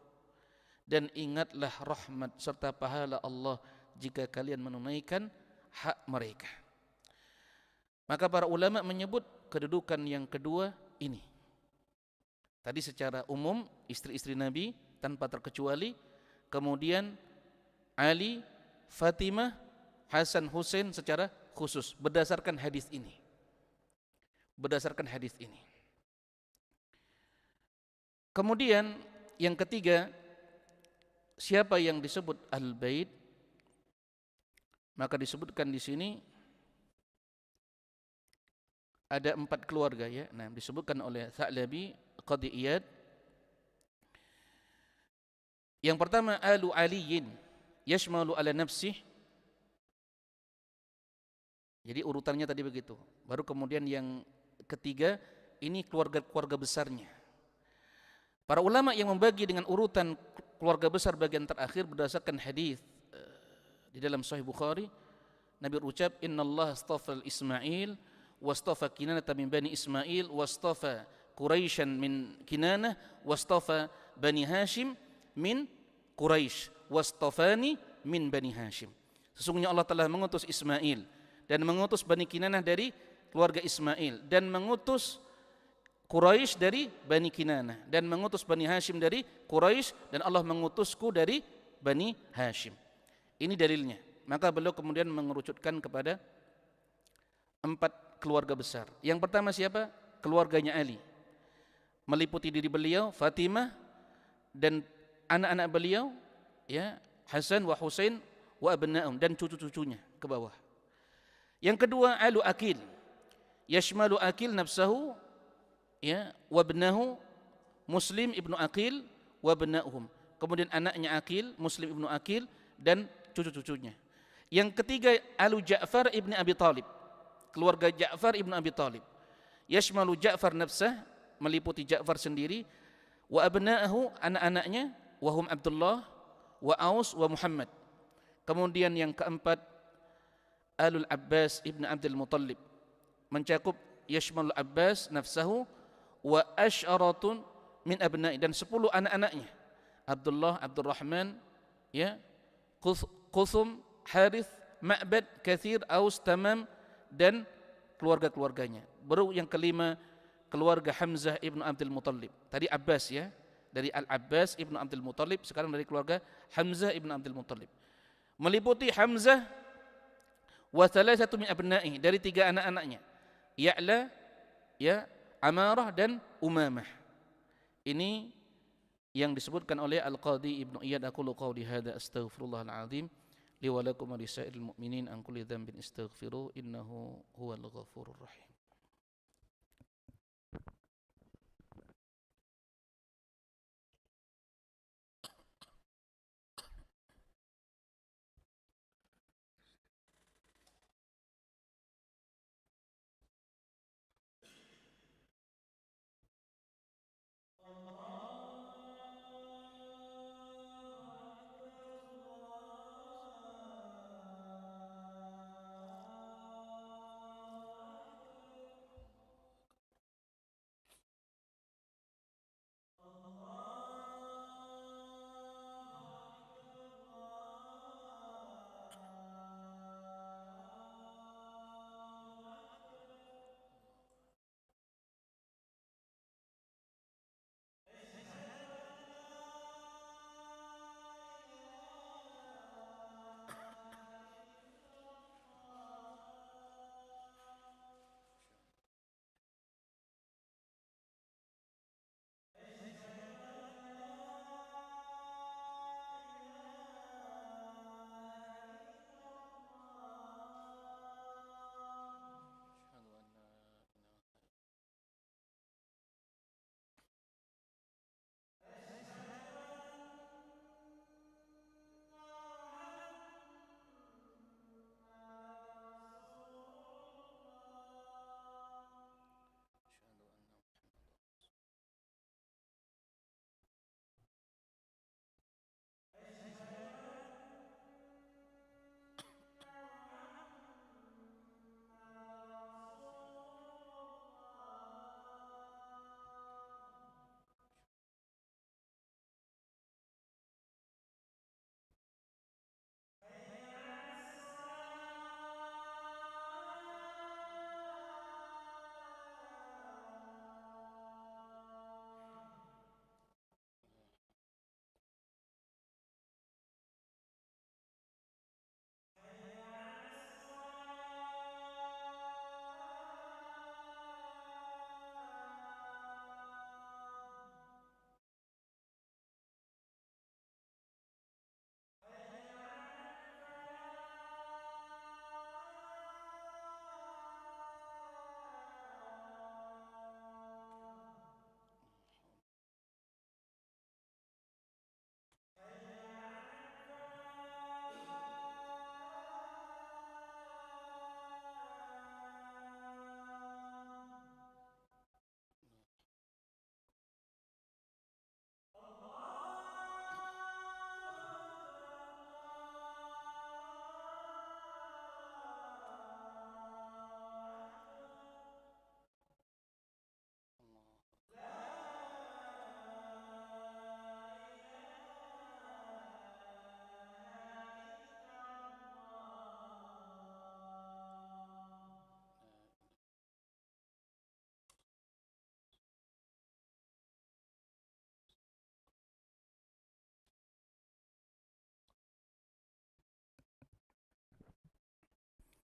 Dan ingatlah rahmat serta pahala Allah jika kalian menunaikan hak mereka. Maka para ulama menyebut kedudukan yang kedua ini. Tadi secara umum istri-istri Nabi tanpa terkecuali, kemudian Ali, Fatimah, Hasan, Husain secara khusus berdasarkan hadis ini. Berdasarkan hadis ini. Kemudian yang ketiga, siapa yang disebut Al-Bait? Maka disebutkan di sini ada 4 keluarga ya. Nah, disebutkan oleh Tha'labi, Qadi Iyad. Yang pertama Alu Aliyin yashmalu ala nafsih. Jadi urutannya tadi begitu. Baru kemudian yang ketiga ini keluarga-keluarga besarnya. Para ulama yang membagi dengan urutan keluarga besar bagian terakhir berdasarkan hadis di dalam Sahih Bukhari, Nabi berucap, "Innallaha astafa Ismail wastafa Kinanah min bani Ismail wastafa Quraisyan min Kinanah wastafa Bani Hashim min Quraisy wastafani min Bani Hashim." Sesungguhnya Allah telah mengutus Ismail dan mengutus Bani Kinanah dari keluarga Ismail dan mengutus Quraisy dari Bani Kinanah dan mengutus Bani Hashim dari Quraisy dan Allah mengutusku dari Bani Hashim. Ini dalilnya. Maka beliau kemudian mengerucutkan kepada 4 keluarga besar. Yang pertama siapa? Keluarganya Ali. Meliputi diri beliau, Fatimah dan anak-anak beliau, ya, Hasan wa Husain wa abna'um dan cucu-cucunya ke bawah. Yang kedua Alu Akil. Yashmalu Akil nafsahu, ya, wa ibnahu Muslim ibnu Akil wa ibna'uhum. Kemudian anaknya Akil, Muslim ibnu Akil dan cucu-cucunya. Yang ketiga Alu Ja'far ibnu Abi Talib. Keluarga Ja'far ibnu Abi Talib. Yashmalu Ja'far nafsah, meliputi Ja'far sendiri, wa abna'ahu, anak-anaknya, wa hum Abdullah wa Aus wa Muhammad. Kemudian yang keempat Alul Abbas ibnu Abdul Muttalib, mencakup yashmalu Abbas nafsahu wa asyaratun min abna'i, dan 10 anak-anaknya, Abdullah, Abdurrahman, ya, Quthum, Harith, Ma'bad, Kathir, Aus, Tamam dan keluarga-keluarganya. Baru yang kelima keluarga Hamzah ibnu Abdul Muttalib. Tadi Abbas, ya, dari Al-Abbas ibnu Abdul Muttalib, sekarang dari keluarga Hamzah ibnu Abdul Muttalib. Meliputi Hamzah wa thalathatu min abna'i, dari 3 anak-anaknya, Ya'la, ya, Amarah dan Umamah. Ini yang disebutkan oleh Al-Qadi Ibnu Iyad. Aqulu qawli hadza astaghfirullahal azim li wa lakum wa lisa'iril mu'minin an kulli dhanbin astaghfiruh innahu huwal ghafurur rahim.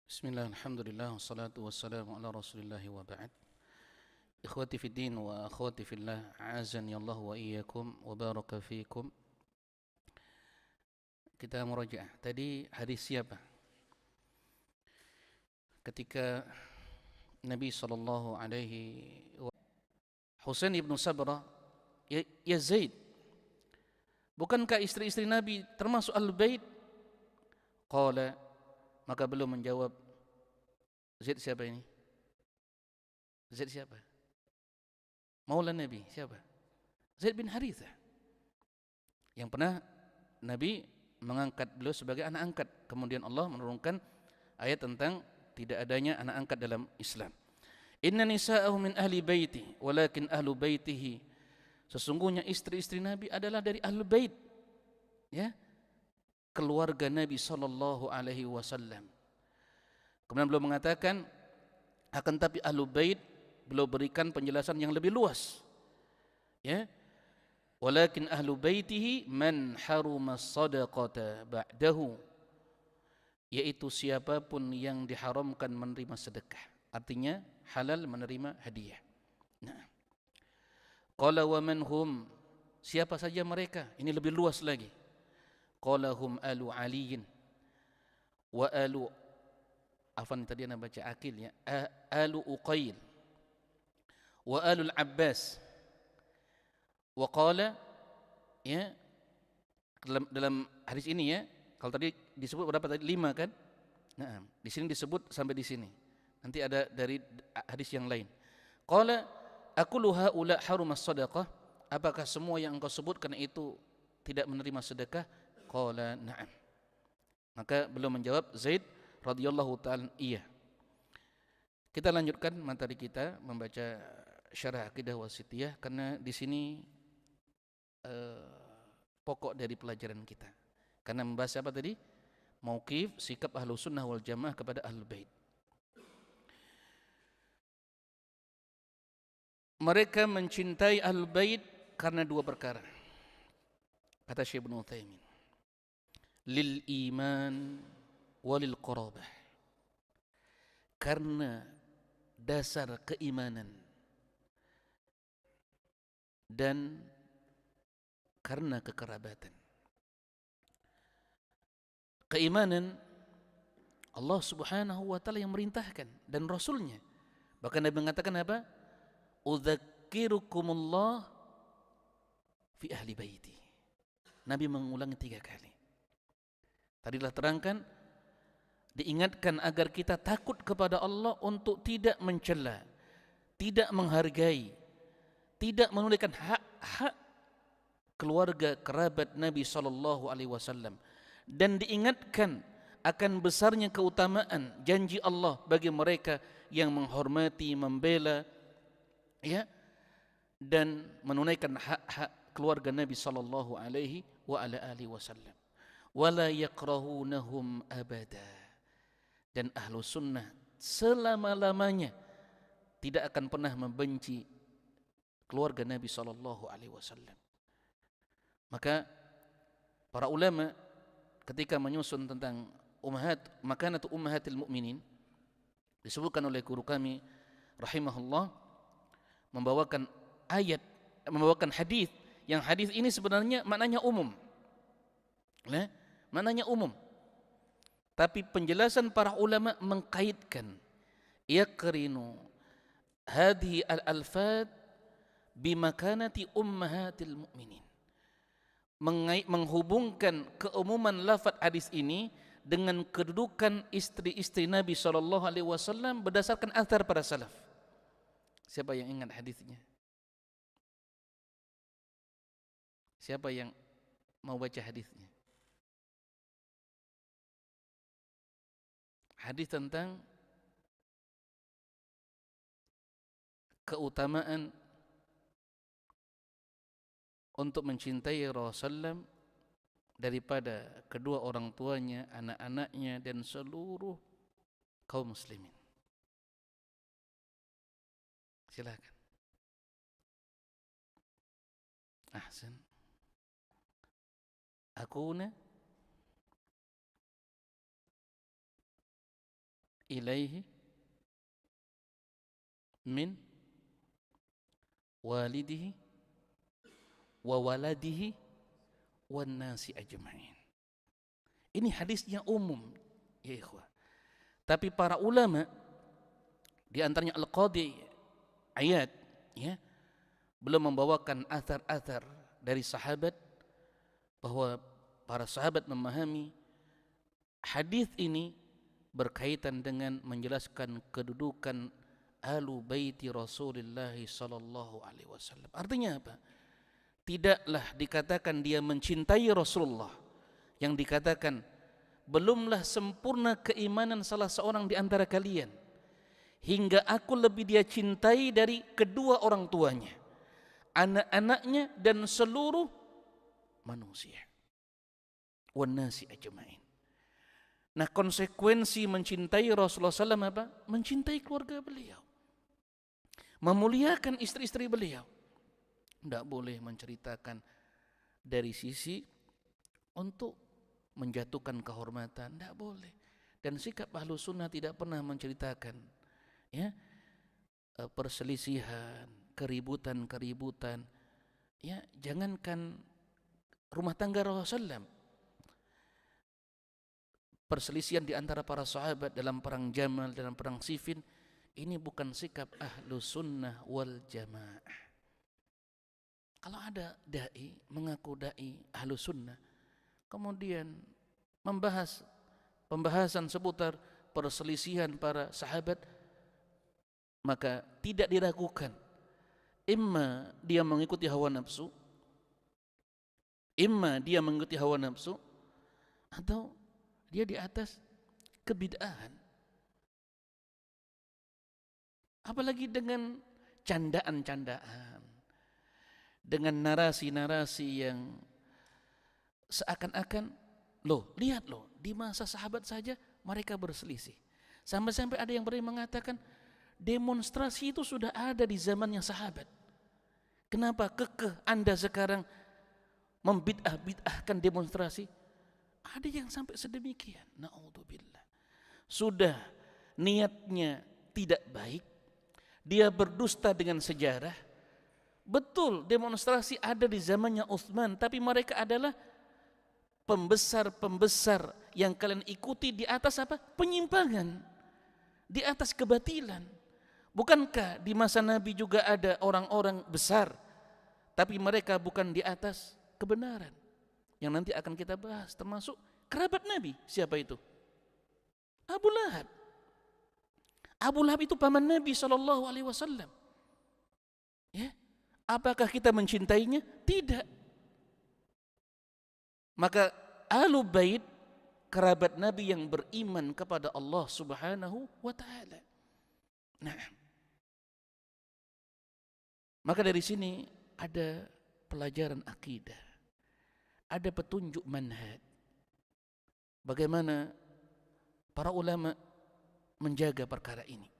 Bismillah, alhamdulillah, wassalatu wassalamu ala rasulillahi wa ba'd. Ikhwati fi din wa akhwati fillah, azani Allah wa iyyakum wa baraka fikum. Kita murajaah. Tadi hadis siapa? Ketika Nabi sallallahu alaihi wa Husain ibn Sabrah, ya Zaid, bukankah istri-istri Nabi termasuk Ahlul Bait? Qala, maka belum menjawab. Zaid siapa ini? Zaid siapa? Maula Nabi siapa? Zaid bin Harithah, yang pernah Nabi mengangkat beliau sebagai anak angkat. Kemudian Allah menurunkan ayat tentang tidak adanya anak angkat dalam Islam. Inna nisa'ahu min ahli baiti walakin ahlu baitihi, sesungguhnya istri-istri Nabi adalah dari Ahlul Bait, ya, keluarga Nabi sallallahu alaihi wasallam. Kemudian beliau mengatakan, akan tapi Ahlul Bait, beliau berikan penjelasan yang lebih luas, ya, walakin ahlu baitihi man haruma sadaqata ba'dahu, yaitu siapapun yang diharamkan menerima sedekah, artinya halal menerima hadiah. Nah, qala wa man hum, siapa saja mereka? Ini lebih luas lagi. Qala hum alu aliyin wa alu, afan tadi anda baca akil, ya, alu uqail wa alul abbas. Wa qala, ya, dalam hadis ini, ya, kalau tadi disebut berapa tadi? 5 kan? Nah, di sini disebut sampai di sini. Nanti ada dari hadis yang lain. Qala aqulu haula harumas sadaqah, apakah semua yang engkau sebutkan itu tidak menerima sedekah? Qala na'am. Maka belum menjawab Zaid radhiyallahu ta'ala, iya. Kita lanjutkan materi kita membaca syarah Aqidah Wasithiyah, karena di sini pokok dari pelajaran kita. Karena membahas apa tadi? Mauqif, sikap Ahlus Sunnah wal Jamaah kepada Ahlul Bait. Mereka mencintai Ahlul Bait karena 2 perkara. Kata Syekh Ibnu Utsaimin, lil iman walil qarabah, karena dasar keimanan dan karena kekerabatan. Keimanan Allah Subhanahu wa taala yang merintahkan dan Rasulnya. Bahkan Nabi mengatakan apa? Udzakirukumullah fi ahli baiti. Nabi mengulangi 3 kali. Tadi telah terangkan, diingatkan agar kita takut kepada Allah untuk tidak mencela, tidak menghargai, tidak menunaikan hak-hak keluarga kerabat Nabi sallallahu alaihi wasallam, dan diingatkan akan besarnya keutamaan janji Allah bagi mereka yang menghormati, membela, ya, dan menunaikan hak-hak keluarga Nabi sallallahu alaihi wa ala alihi wasallam. Wala yakrahunahum abada, dan ahlu sunnah selama-lamanya tidak akan pernah membenci keluarga Nabi sallallahu alaihi wasallam. Maka para ulama ketika menyusun tentang makanatu ummahatil mukminin, disebutkan oleh guru kami rahimahullah, membawakan hadis, yang hadis ini sebenarnya maknanya umum. Nah, maknanya umum. Tapi penjelasan para ulama mengkaitkan yaqrinu hadhihi al-alfad bimakanati ummahatil mukminin, menghubungkan keumuman lafaz hadis ini dengan kedudukan istri-istri Nabi sallallahu alaihi wasallam berdasarkan athar para salaf. Siapa yang ingat hadisnya? Siapa yang mau baca hadisnya? Hadis tentang keutamaan untuk mencintai Rasulullah daripada kedua orang tuanya, anak-anaknya, dan seluruh kaum muslimin. Silakan. Ahsan. Akuna ilaihi min walidihi wa waladihi wan nasi ajma'in. Ini hadisnya umum ya ikhwah. Tapi para ulama di antaranya Al-Qadhi Iyad ya, belum membawakan athar-athar dari sahabat bahwa para sahabat memahami hadis ini berkaitan dengan menjelaskan kedudukan ahlu baiti Rasulullah sallallahu alaihi wasallam. Artinya apa? Tidaklah dikatakan dia mencintai Rasulullah, yang dikatakan belumlah sempurna keimanan salah seorang di antara kalian hingga aku lebih dia cintai dari kedua orang tuanya, anak-anaknya dan seluruh manusia. Wan nasi ajma'in. Nah, konsekuensi mencintai Rasulullah SAW apa? Mencintai keluarga beliau, memuliakan istri-istri beliau. Tidak boleh menceritakan dari sisi untuk menjatuhkan kehormatan, tidak boleh. Dan sikap ahlu sunnah tidak pernah menceritakan ya, perselisihan, keributan, ya, jangankan rumah tangga Rasulullah SAW, perselisihan di antara para sahabat dalam perang Jamal, dalam perang Siffin, ini bukan sikap ahlu sunnah wal jamaah. Kalau ada dai mengaku dai ahlu sunnah, kemudian membahas pembahasan seputar perselisihan para sahabat, maka tidak diragukan, imma dia mengikuti hawa nafsu, atau dia di atas kebid'ahan. Apalagi dengan candaan-candaan, dengan narasi-narasi yang seakan-akan, lihat di masa sahabat saja mereka berselisih. Sampai-sampai ada yang berani mengatakan demonstrasi itu sudah ada di zamannya sahabat. Kenapa kekeh Anda sekarang membid'ah-bid'ahkan demonstrasi? Ada yang sampai sedemikian. Na'udzubillah. Sudah niatnya tidak baik, dia berdusta dengan sejarah. Betul demonstrasi ada di zamannya Utsman, tapi mereka adalah pembesar-pembesar yang kalian ikuti di atas apa? Penyimpangan, di atas kebatilan. Bukankah di masa Nabi juga ada orang-orang besar, tapi mereka bukan di atas kebenaran? Yang nanti akan kita bahas, termasuk kerabat Nabi. Siapa itu? Abu Lahab. Abu Lahab itu paman Nabi SAW. Ya, apakah kita mencintainya? Tidak. Maka Ahlul Bait, kerabat Nabi yang beriman kepada Allah Subhanahu wa taala. Nah, maka dari sini ada pelajaran akidah, ada petunjuk manhaj. Bagaimana para ulama menjaga perkara ini.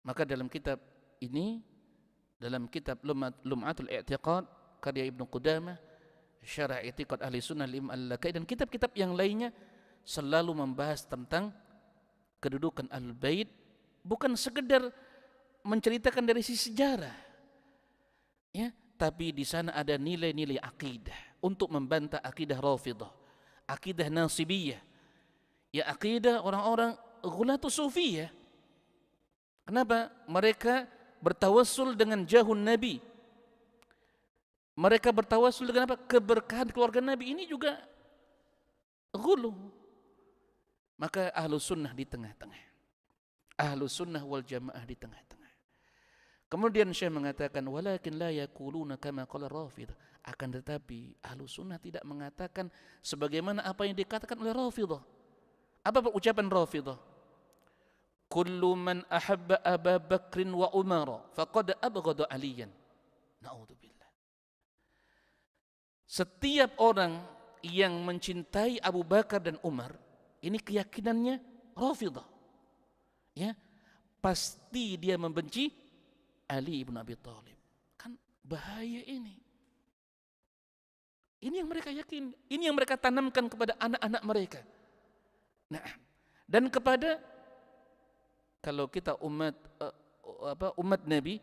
Maka dalam kitab ini, dalam kitab Lum'atul I'tiqad karya Ibnu Qudamah, Syarah I'tiqad Ahli Sunnah Al-Laka'i, dan kitab-kitab yang lainnya selalu membahas tentang kedudukan Ahlul Bait, bukan sekedar menceritakan dari sisi sejarah, ya, tapi di sana ada nilai-nilai akidah untuk membantah akidah Rafidhah, akidah Nasibiyah, ya, akidah orang-orang ghulatus sufiyah. Kenapa? Mereka bertawassul dengan jahun Nabi. Mereka bertawassul dengan apa? Keberkahan keluarga Nabi. Ini juga ghulu. Maka ahlu sunnah di tengah-tengah. Ahlu sunnah wal jamaah di tengah-tengah. Kemudian Syekh mengatakan, walakin la yaquluna kama qala Rafidhah. Akan tetapi ahlu sunnah tidak mengatakan sebagaimana apa yang dikatakan oleh Rafidhah. Apa ucapan Rafidhah? Kullu man ahabba Aba Bakrin wa Umara faqad abghada Aliyan. Na'udzubillah. Setiap orang yang mencintai Abu Bakar dan Umar, ini keyakinannya Rafidhah, ya, pasti dia membenci Ali ibn Abi Thalib. Kan bahaya ini. Ini yang mereka yakin, ini yang mereka tanamkan kepada anak-anak mereka. Nah, Dan kepada, kalau kita umat Nabi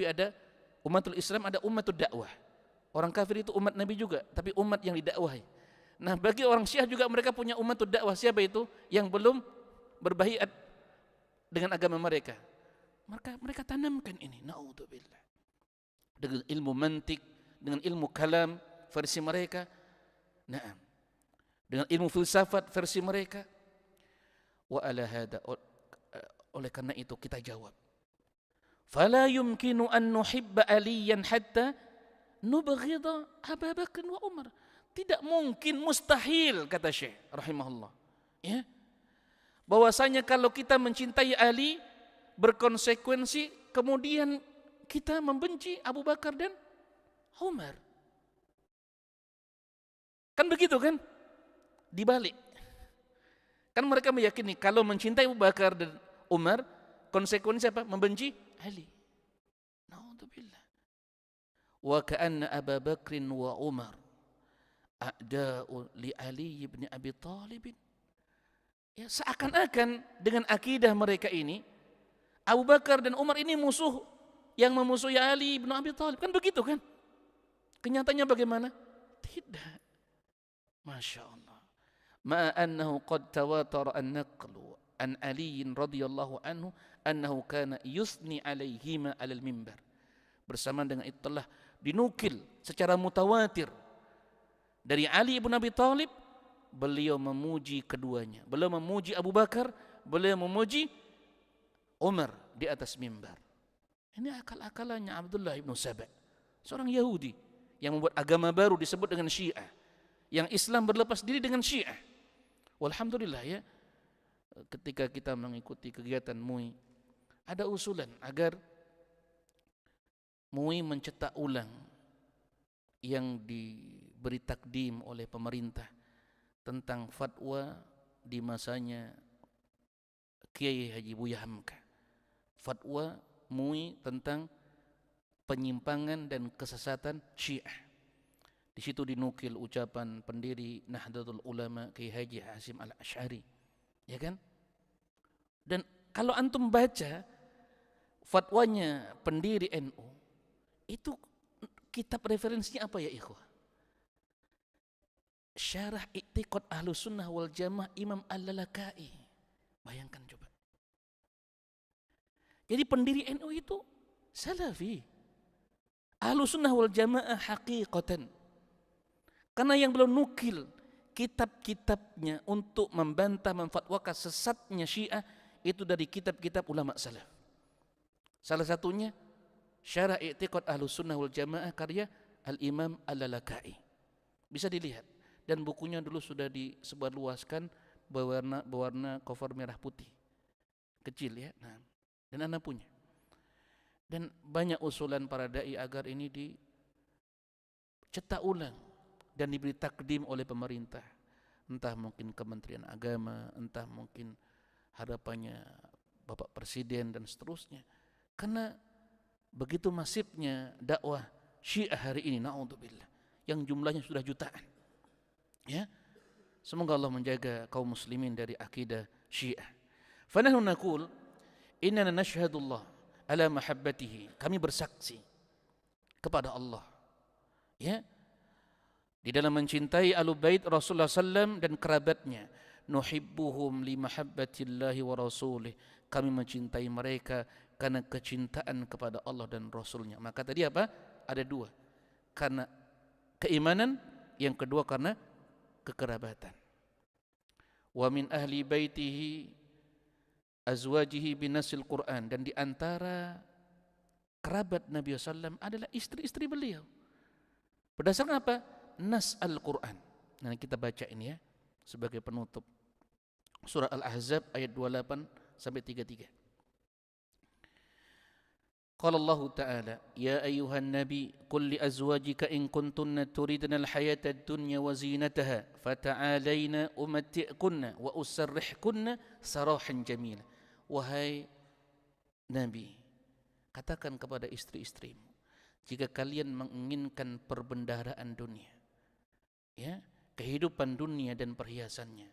ada umatul Islam, ada umatul dakwah. Orang kafir itu umat Nabi juga, tapi umat yang didakwahi. Nah, bagi orang Syiah juga mereka punya umatul dakwah. Siapa itu? Yang belum berbaiat dengan agama mereka. Mereka tanamkan ini, naudzubillah. Dengan ilmu mantik, dengan ilmu kalam versi mereka. Naam. Dengan ilmu filsafat versi mereka. Wa ala hada, oleh karena itu kita jawab. Fala yumkinu an nuhibba aliyan hatta nubghida Abu Bakar wa Umar. Tidak mungkin, mustahil, kata Syekh rahimahullah. Ya. Bahwasanya kalau kita mencintai Ali berkonsekuensi kemudian kita membenci Abu Bakar dan Umar. Kan begitu kan? Dibalik. Kan mereka meyakini kalau mencintai Abu Bakar dan Umar, konsekuensi apa? Membenci Ali. Naudzubillah. Wa ka'anna Abu Bakr wa Umar a'da'u li Ali ibn Abi Thalib. Ya, seakan-akan dengan akidah mereka ini, Abu Bakar dan Umar ini musuh yang memusuhi Ali ibn Abi Thalib. Kan begitu kan? Kenyataannya bagaimana? Tidak. Masya Allah. Ma annahu qad tawatara an-naqlu an Ali radhiyallahu anhu annahu kana yusni alaihima alal mimbar. Bersama dengan itu telah dinukil secara mutawatir dari Ali ibn Abi Thalib, beliau memuji keduanya. Beliau memuji Abu Bakar, beliau memuji Umar di atas mimbar. Ini akal-akalannya Abdullah ibn Saba, seorang Yahudi yang membuat agama baru disebut dengan Syiah, yang Islam berlepas diri dengan Syiah. Walhamdulillah ya, ketika kita mengikuti kegiatan MUI, ada usulan agar MUI mencetak ulang yang diberi takdim oleh pemerintah tentang fatwa di masanya Kiai Haji Buya Hamka. Fatwa MUI tentang penyimpangan dan kesesatan Syiah. Di situ dinukil ucapan pendiri Nahdlatul Ulama Kiai Haji Hasyim Al-Asy'ari, ya kan? Dan kalau antum baca fatwanya pendiri NU, itu kitab referensinya apa ya ikhwah? Syarah I'tiqad Ahlussunnah wal Jamaah Imam Al-Lalaka'i. Bayangkan coba. Jadi pendiri NU itu salafi, Ahlussunnah wal Jamaah haqiqatan. Karena yang belum nukil kitab-kitabnya untuk membantah, memfatwakan sesatnya Syiah itu dari kitab-kitab ulama salaf. Salah satunya Syarah I'tiqad Ahlussunnah wal Jamaah karya Al-Imam Al-Lalaka'i. Bisa dilihat, dan bukunya dulu sudah disebarluaskan berwarna cover merah putih. Kecil ya. Nah, dan anak punya. Dan banyak usulan para dai agar ini dicetak ulang dan diberi takdim oleh pemerintah, entah mungkin Kementerian Agama, entah mungkin harapannya Bapak Presiden dan seterusnya. Karena begitu masifnya dakwah Syiah hari ini, naudzubillah, yang jumlahnya sudah jutaan. Ya, semoga Allah menjaga kaum muslimin dari akidah Syiah. Fa nahnu naqul innana nashhadullah ala mahabbatihi. Kami bersaksi kepada Allah, ya, di dalam mencintai Ahlul Bait Rasulullah sallam dan kerabatnya. Nuhibbuhum li mahabbatillahi wa rasulih. Kami mencintai mereka karena kecintaan kepada Allah dan Rasulnya. Maka tadi apa? Ada dua. Karena keimanan, yang kedua karena kekerabatan. Wa min ahli baitihi azwajihi binasil Quran. Dan di antara kerabat Nabi sallam adalah istri-istri beliau. Berdasarkan apa? Nas Al-Quran. Nah, kita baca ini ya sebagai penutup. Surah Al-Ahzab ayat 28 sampai 33. Qala Allah Ta'ala, ya ayyuhan nabi qul li azwajika in kuntunna turidna al-hayata ad-dunya wa zinataha fata'alayna umatti'kunna wa usarrihkunna sarahan jamila. Wahai Nabi, katakan kepada istri-istrimu, jika kalian menginginkan perbendaharaan dunia, ya, kehidupan dunia dan perhiasannya,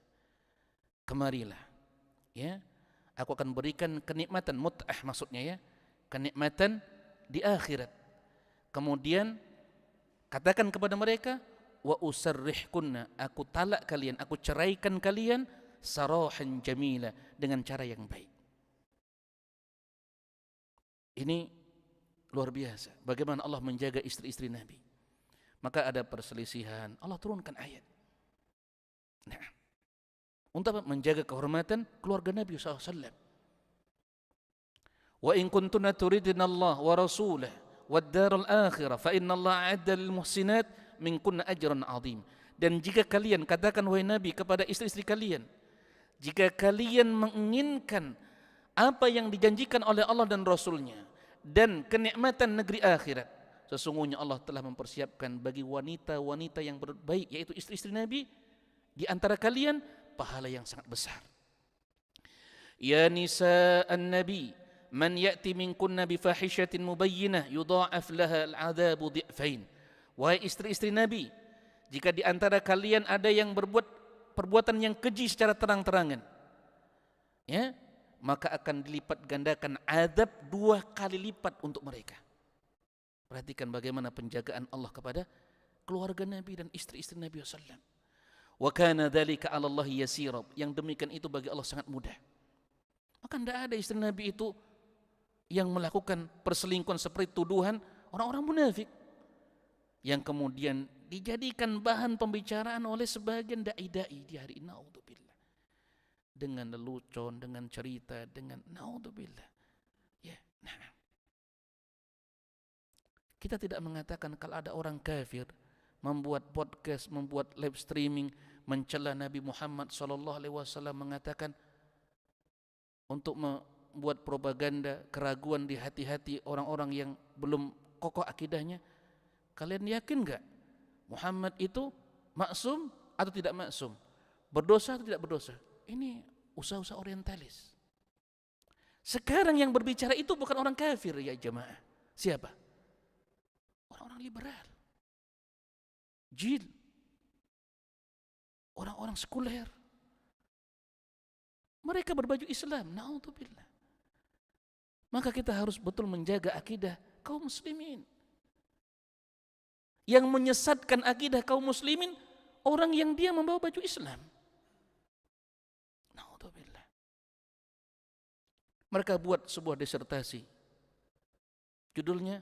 kemarilah ya, aku akan berikan kenikmatan mut'ah, maksudnya ya, kenikmatan di akhirat. Kemudian katakan kepada mereka, wa usarrihkunna, aku talak kalian, aku ceraikan kalian sarahan jamila, dengan cara yang baik. Ini luar biasa bagaimana Allah menjaga istri-istri Nabi. Maka ada perselisihan, Allah turunkan ayat. Nah, untuk menjaga kehormatan keluarga Nabi SAW. Wa in kuntunna turidna Allah wa rasulah wad daral akhirah fa inna Allah a'adda lil muhsinat minkunna ajran 'azim. Dan jika kalian, katakan wahai Nabi kepada istri-istri kalian, jika kalian menginginkan apa yang dijanjikan oleh Allah dan Rasulnya dan kenikmatan negeri akhirat, sesungguhnya Allah telah mempersiapkan bagi wanita-wanita yang berbaik, yaitu istri-istri Nabi, di antara kalian pahala yang sangat besar. Ya nisa an-nabi, man ya'ti minkunna bifahishatin mubayyinah yudha'af laha al-'adzabu dhi'fain. Wahai istri-istri Nabi, jika di antara kalian ada yang berbuat perbuatan yang keji secara terang-terangan, ya, maka akan dilipat gandakan azab 2 kali lipat untuk mereka. Perhatikan bagaimana penjagaan Allah kepada keluarga Nabi dan istri-istri Nabi SAW. Wa kana dzalika 'ala Allah yasira, yang demikian itu bagi Allah sangat mudah. Maka tidak ada istri Nabi itu yang melakukan perselingkuhan seperti tuduhan orang-orang munafik, yang kemudian dijadikan bahan pembicaraan oleh sebagian dai-dai di hari ini. Naudzubillah, dengan lelucon, dengan cerita, dengan naudzubillah. Ya, nah. Kita tidak mengatakan kalau ada orang kafir membuat podcast, membuat live streaming mencela Nabi Muhammad SAW, mengatakan untuk membuat propaganda keraguan di hati-hati orang-orang yang belum kokoh akidahnya. Kalian yakin enggak Muhammad itu maksum atau tidak maksum? Berdosa atau tidak berdosa? Ini usaha-usaha orientalis. Sekarang yang berbicara itu bukan orang kafir ya jemaah. Siapa? Orang-orang liberal. Jil. Orang-orang sekuler. Mereka berbaju Islam. Na'udzubillah. Maka kita harus betul menjaga akidah kaum muslimin. Yang menyesatkan akidah kaum muslimin, orang yang dia membawa baju Islam. Na'udzubillah. Mereka buat sebuah disertasi. Judulnya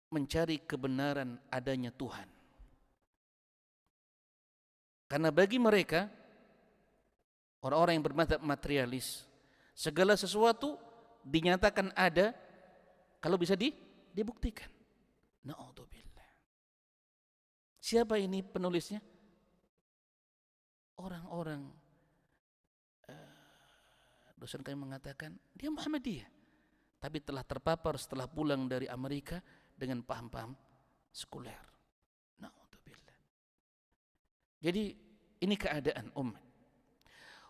mencari kebenaran adanya Tuhan. Karena bagi mereka, orang-orang yang bermadzhab materialis, segala sesuatu dinyatakan ada kalau bisa dibuktikan. Na'udzubillah. Siapa ini penulisnya? Orang-orang dosen kami mengatakan dia Muhammadiyah, tapi telah terpapar setelah pulang dari Amerika dengan paham-paham sekuler. Na'udzubillah. Jadi ini keadaan umat.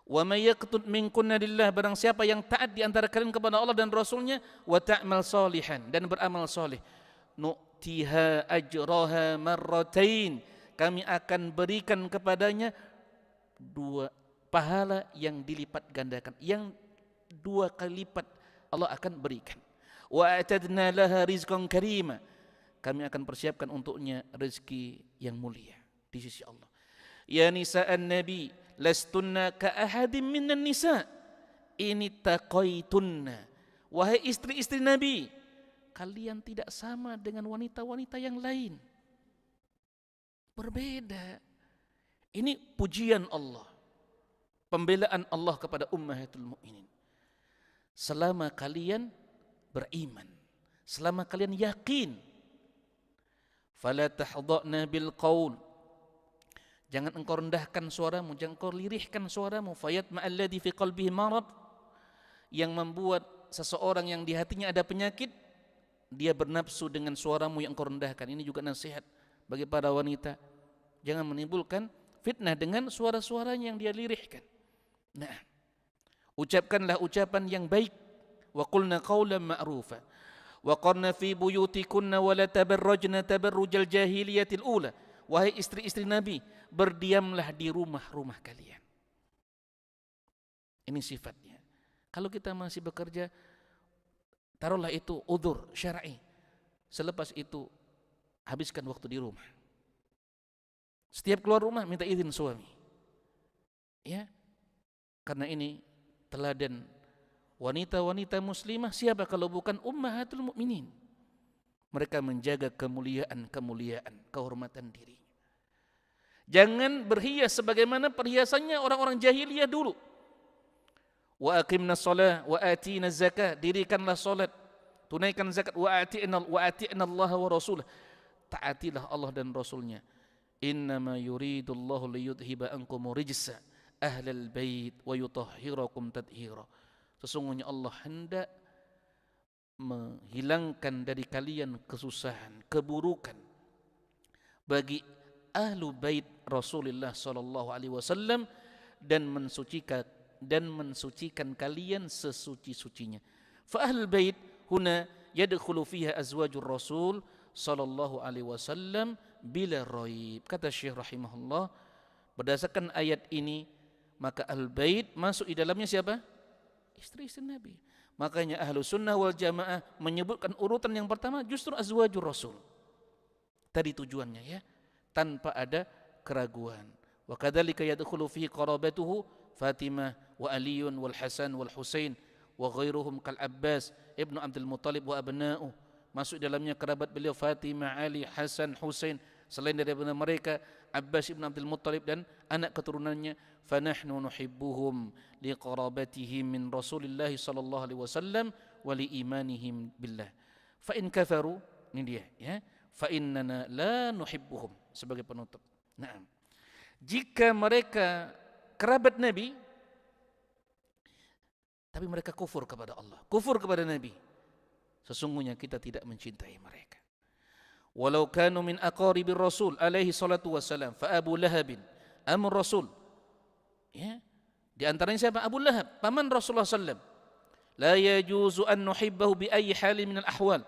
Wa may yaqtut minkunna lillah, barang siapa yang taat di antara kalian kepada Allah dan Rasulnya, wa ta'mal salihan, dan beramal saleh, nu'tiha ajraha marratain, kami akan berikan kepadanya 2 pahala yang dilipat gandakan, yang 2 kali lipat Allah akan berikan. Wa atadna laha rizqan karima, kami akan persiapkan untuknya rezeki yang mulia di sisi Allah. Ya nisa'an nabi, lastunna ka ahadin minan nisa, ini taqaitunna, wahai istri-istri Nabi, kalian tidak sama dengan wanita-wanita yang lain. Berbeda. Ini pujian Allah, pembelaan Allah kepada ummahatul mukminin. Selama kalian beriman, selama kalian yakin, fala tahdha'na bil qaul, jangan engkau rendahkan suaramu, jangan engkau lirihkan suaramu, fayatma alladhi fi qalbihi marad, yang membuat seseorang yang di hatinya ada penyakit, dia bernafsu dengan suaramu yang engkau rendahkan. Ini juga nasihat bagi para wanita, jangan menimbulkan fitnah dengan suara-suaranya yang dia lirihkan. Nah, ucapkanlah ucapan yang baik. Wa qulna qawlan ma'rufa wa qarna fi buyutikunna wa la tabarrajna tabarrujal jahiliyatil ula, wahai istri-istri Nabi, berdiamlah di rumah-rumah kalian. Ini sifatnya. Kalau kita masih bekerja, taruhlah itu udzur syar'i. Selepas itu habiskan waktu di rumah. Setiap keluar rumah minta izin suami. Ya. Karena ini teladan wanita-wanita muslimah siapa kalau bukan ummahatul mukminin. Mereka menjaga kemuliaan, kehormatan diri. Jangan berhias sebagaimana perhiasannya orang-orang jahiliyah dulu. Wa aqimna shalah wa atina zakah, dirikanlah salat, tunaikan zakat, wa atina Allah wa rasulah, taatilah Allah dan Rasulnya. Innama yuridullahu liyudhiba ankum rijsa ahlal bait wa yutahhirakum tathira. Sesungguhnya Allah hendak menghilangkan dari kalian kesusahan, keburukan bagi ahlu bait Rasulullah sallallahu alaihi wasallam dan mensucikan kalian sesuci-sucinya. Fa ahlul bait huna yadkhulu fiha azwajur Rasul sallallahu alaihi wasallam bila raib. Kata Syekh rahimahullah, berdasarkan ayat ini maka ahlul bait masuk di dalamnya siapa? Istri-istri Nabi. Makanya ahlu sunnah wal jamaah menyebutkan urutan yang pertama justru azwajur Rasul. Tadi tujuannya ya, tanpa ada keraguan. Wa kadzalika yadkhulu fihi qarabatuhu Fatimah wa Aliun wal Hasan wal Husain wa ghairuhum kal Abbas ibnu Abdul Muttalib wa abna'u. Masuk dalamnya kerabat beliau Fatimah, Ali, Hasan, Husain. Selain daripada mereka Abbas ibn Abdul Muttalib dan anak keturunannya. Fanahnu nuhibbuhum liqarabatihim min Rasulillah sallallahu alaihi wasallam wa liimanihim billah. Fa in kafaru, ini dia ya. Fa innana la nuhibbuhum, sebagai penutup. Naam. Jika mereka kerabat Nabi tapi mereka kufur kepada Allah, kufur kepada Nabi, sesungguhnya kita tidak mencintai mereka. Walau kanu min aqaribir Rasul alaihi salatu wassalam fa Abu Lahab amr Rasul. Ya, di antaranya siapa? Abu Lahab, paman Rasulullah sallallahu alaihi wasallam. La yajuzu an nuhibbahu bi ayyi halin min al-ahwal.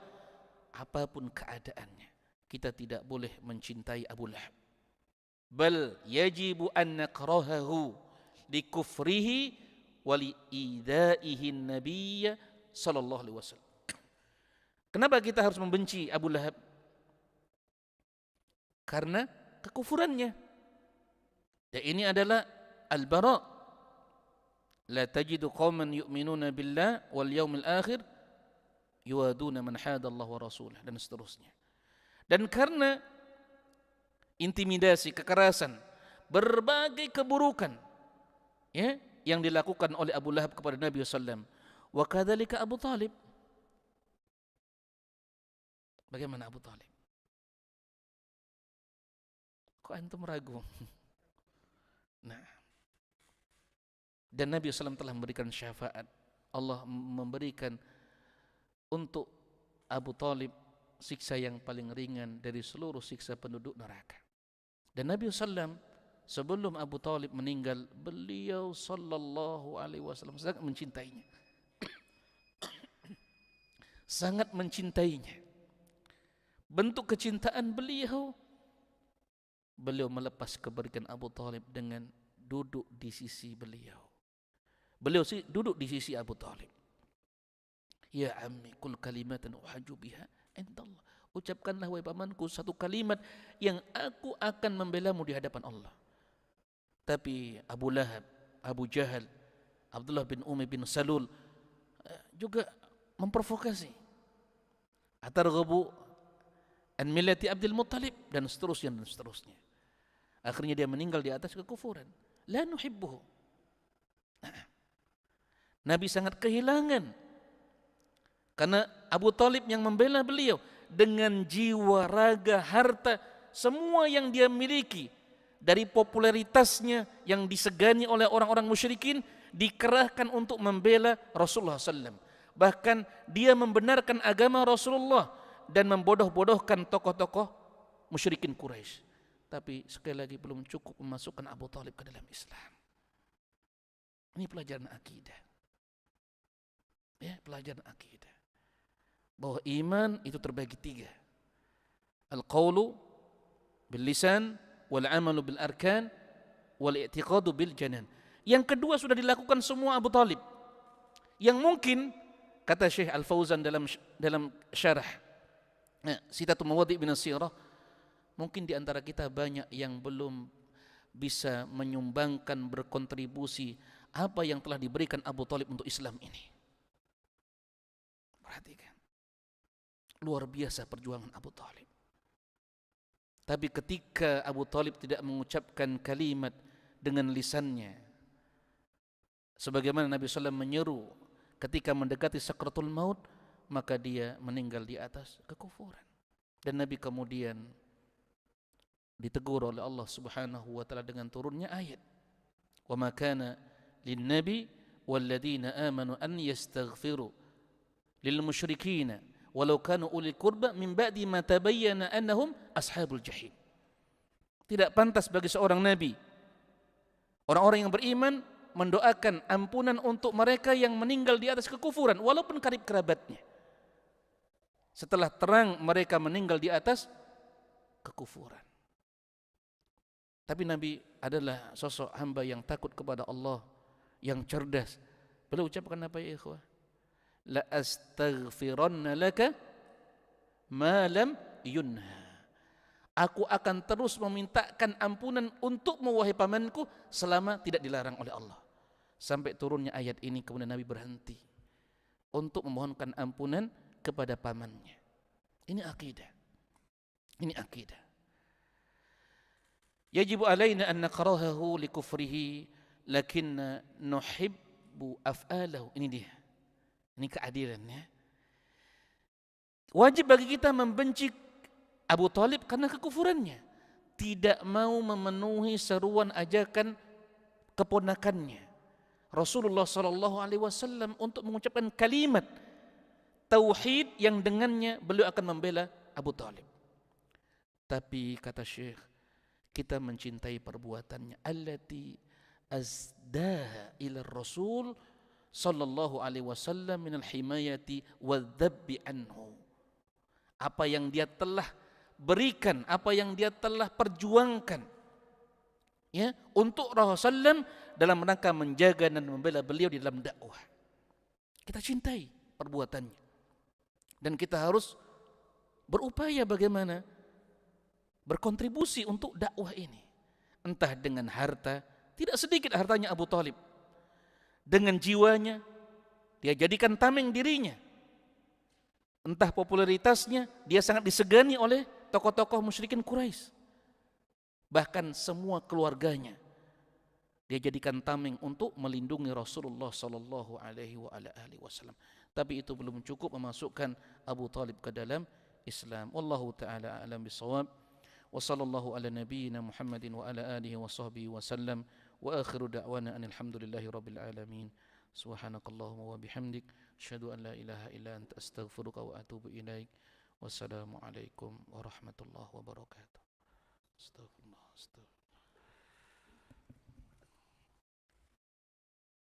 Apapun keadaannya, kita tidak boleh mencintai Abu Lahab. Bal yajibu an nakrahahu li kufrihi wa li idaihi an-nabiy sallallahu alaihi wasallam. Kenapa kita harus membenci Abu Lahab? Karena kekufurannya. Dan ini adalah al-bara. La tajidu qauman yu'minuna billah wal yawmil akhir yuwaduna man hadallahu wa rasulah, dan seterusnya. Dan karena intimidasi, kekerasan, berbagai keburukan ya yang dilakukan oleh Abu Lahab kepada Nabi sallallahu alaihi wasallam. Wa kadzalika Abu Talib. Bagaimana Abu Talib? Kok antum ragu? Nah, dan Nabi SAW telah memberikan syafaat. Allah memberikan untuk Abu Talib siksa yang paling ringan dari seluruh siksa penduduk neraka. Dan Nabi SAW sebelum Abu Talib meninggal, beliau sallallahu alaihi wasallam sangat mencintainya. Sangat mencintainya. Bentuk kecintaan beliau melepas kepergian Abu Talib dengan duduk di sisi beliau. Beliau duduk di sisi Abu Talib. Ya ammi kul kalimatan uhajju biha indallah. Ucapkanlah wahai pamanku satu kalimat yang aku akan membelamu di hadapan Allah. Tapi Abu Lahab, Abu Jahal, Abdullah bin Umi bin Salul juga memprovokasi. Atarghabu an millati Abdul Muttalib, dan seterusnya dan seterusnya. Akhirnya dia meninggal di atas kekufuran. La nuhibbuhu. Nabi sangat kehilangan karena Abu Talib yang membela beliau dengan jiwa, raga, harta, semua yang dia miliki, dari popularitasnya yang disegani oleh orang-orang musyrikin, dikerahkan untuk membela Rasulullah SAW. Bahkan dia membenarkan agama Rasulullah dan membodoh-bodohkan tokoh-tokoh musyrikin Quraisy. Tapi sekali lagi belum cukup memasukkan Abu Talib ke dalam Islam. Ini pelajaran akidah. Ya, pelajaran akidah. Bahwa iman itu terbagi tiga. Al-qawlu bil lisan, wal amalu bil arkan, wal i'tiqadu bil janan. Yang kedua sudah dilakukan semua Abu Talib. Yang mungkin, kata Syekh Al-Fauzan dalam syarah Sitatul Mawadhi' bin Sirah, mungkin di antara kita banyak yang belum bisa menyumbangkan, berkontribusi apa yang telah diberikan Abu Talib untuk Islam ini. Perhatikan, luar biasa perjuangan Abu Talib. Tapi ketika Abu Talib tidak mengucapkan kalimat dengan lisannya, sebagaimana Nabi SAW menyeru ketika mendekati sakratul maut, maka dia meninggal di atas kekufuran. Dan Nabi kemudian ditegur oleh Allah Subhanahu wa taala dengan turunnya ayat, "Wa ma kana lin-nabi wal-ladzina amanu an yastaghfiru lil musyrikina walau kanu ulil qurba min ba'di ma tabayyana annahum ashabul jahim." Tidak pantas bagi seorang nabi, orang-orang yang beriman, mendoakan ampunan untuk mereka yang meninggal di atas kekufuran walaupun karib kerabatnya, setelah terang mereka meninggal di atas kekufuran. Tapi Nabi adalah sosok hamba yang takut kepada Allah, yang cerdas. Beliau ucapkan apa ya ikhwah? La astaghfiranna laka ma lam yunha. Aku akan terus memintakan ampunan untukmu wahai pamanku selama tidak dilarang oleh Allah. Sampai turunnya ayat ini, kemudian Nabi berhenti untuk memohonkan ampunan kepada pamannya. Ini akidah. Ini akidah. Yajibu alaina an nakrahahu li kufrihi lakinna nuhibbu af'alahu. Ini dia. Ini keadilannya. Wajib bagi kita membenci Abu Talib karena kekufurannya. Tidak mau memenuhi seruan ajakan keponakannya Rasulullah SAW untuk mengucapkan kalimat tauhid yang dengannya beliau akan membela Abu Talib. Tapi kata Syekh, kita mencintai perbuatannya, allati azdaha ila Rasul sallallahu alaihi wasallam minal himayati wadzabbi anhu. Apa yang dia telah berikan, apa yang dia telah perjuangkan, ya, untuk Rasulullah SAW dalam rangka menjaga dan membela beliau di dalam dakwah. Kita cintai perbuatannya dan kita harus berupaya bagaimana berkontribusi untuk dakwah ini, entah dengan harta. Tidak sedikit hartanya Abu Talib. Dengan jiwanya dia jadikan tameng dirinya. Entah popularitasnya, dia sangat disegani oleh tokoh-tokoh musyrikin Quraisy. Bahkan semua keluarganya dia jadikan tameng untuk melindungi Rasulullah sallallahu alaihi wasallam. Tapi itu belum cukup memasukkan Abu Talib ke dalam Islam. Wallahu taala a'lam bissawab. Wa sallallahu ala nabiyyina Muhammadin wa ala alihi wa sahbihi wasallam. Wa akhiru da'wana alhamdulillahi rabbil alamin. Subhanakallahumma wa bihamdik, asyhadu an la ilaha illa anta astaghfiruka wa atubu ilaik. Wassalamu alaikum warahmatullahi wabarakatuh. Astagfirullah.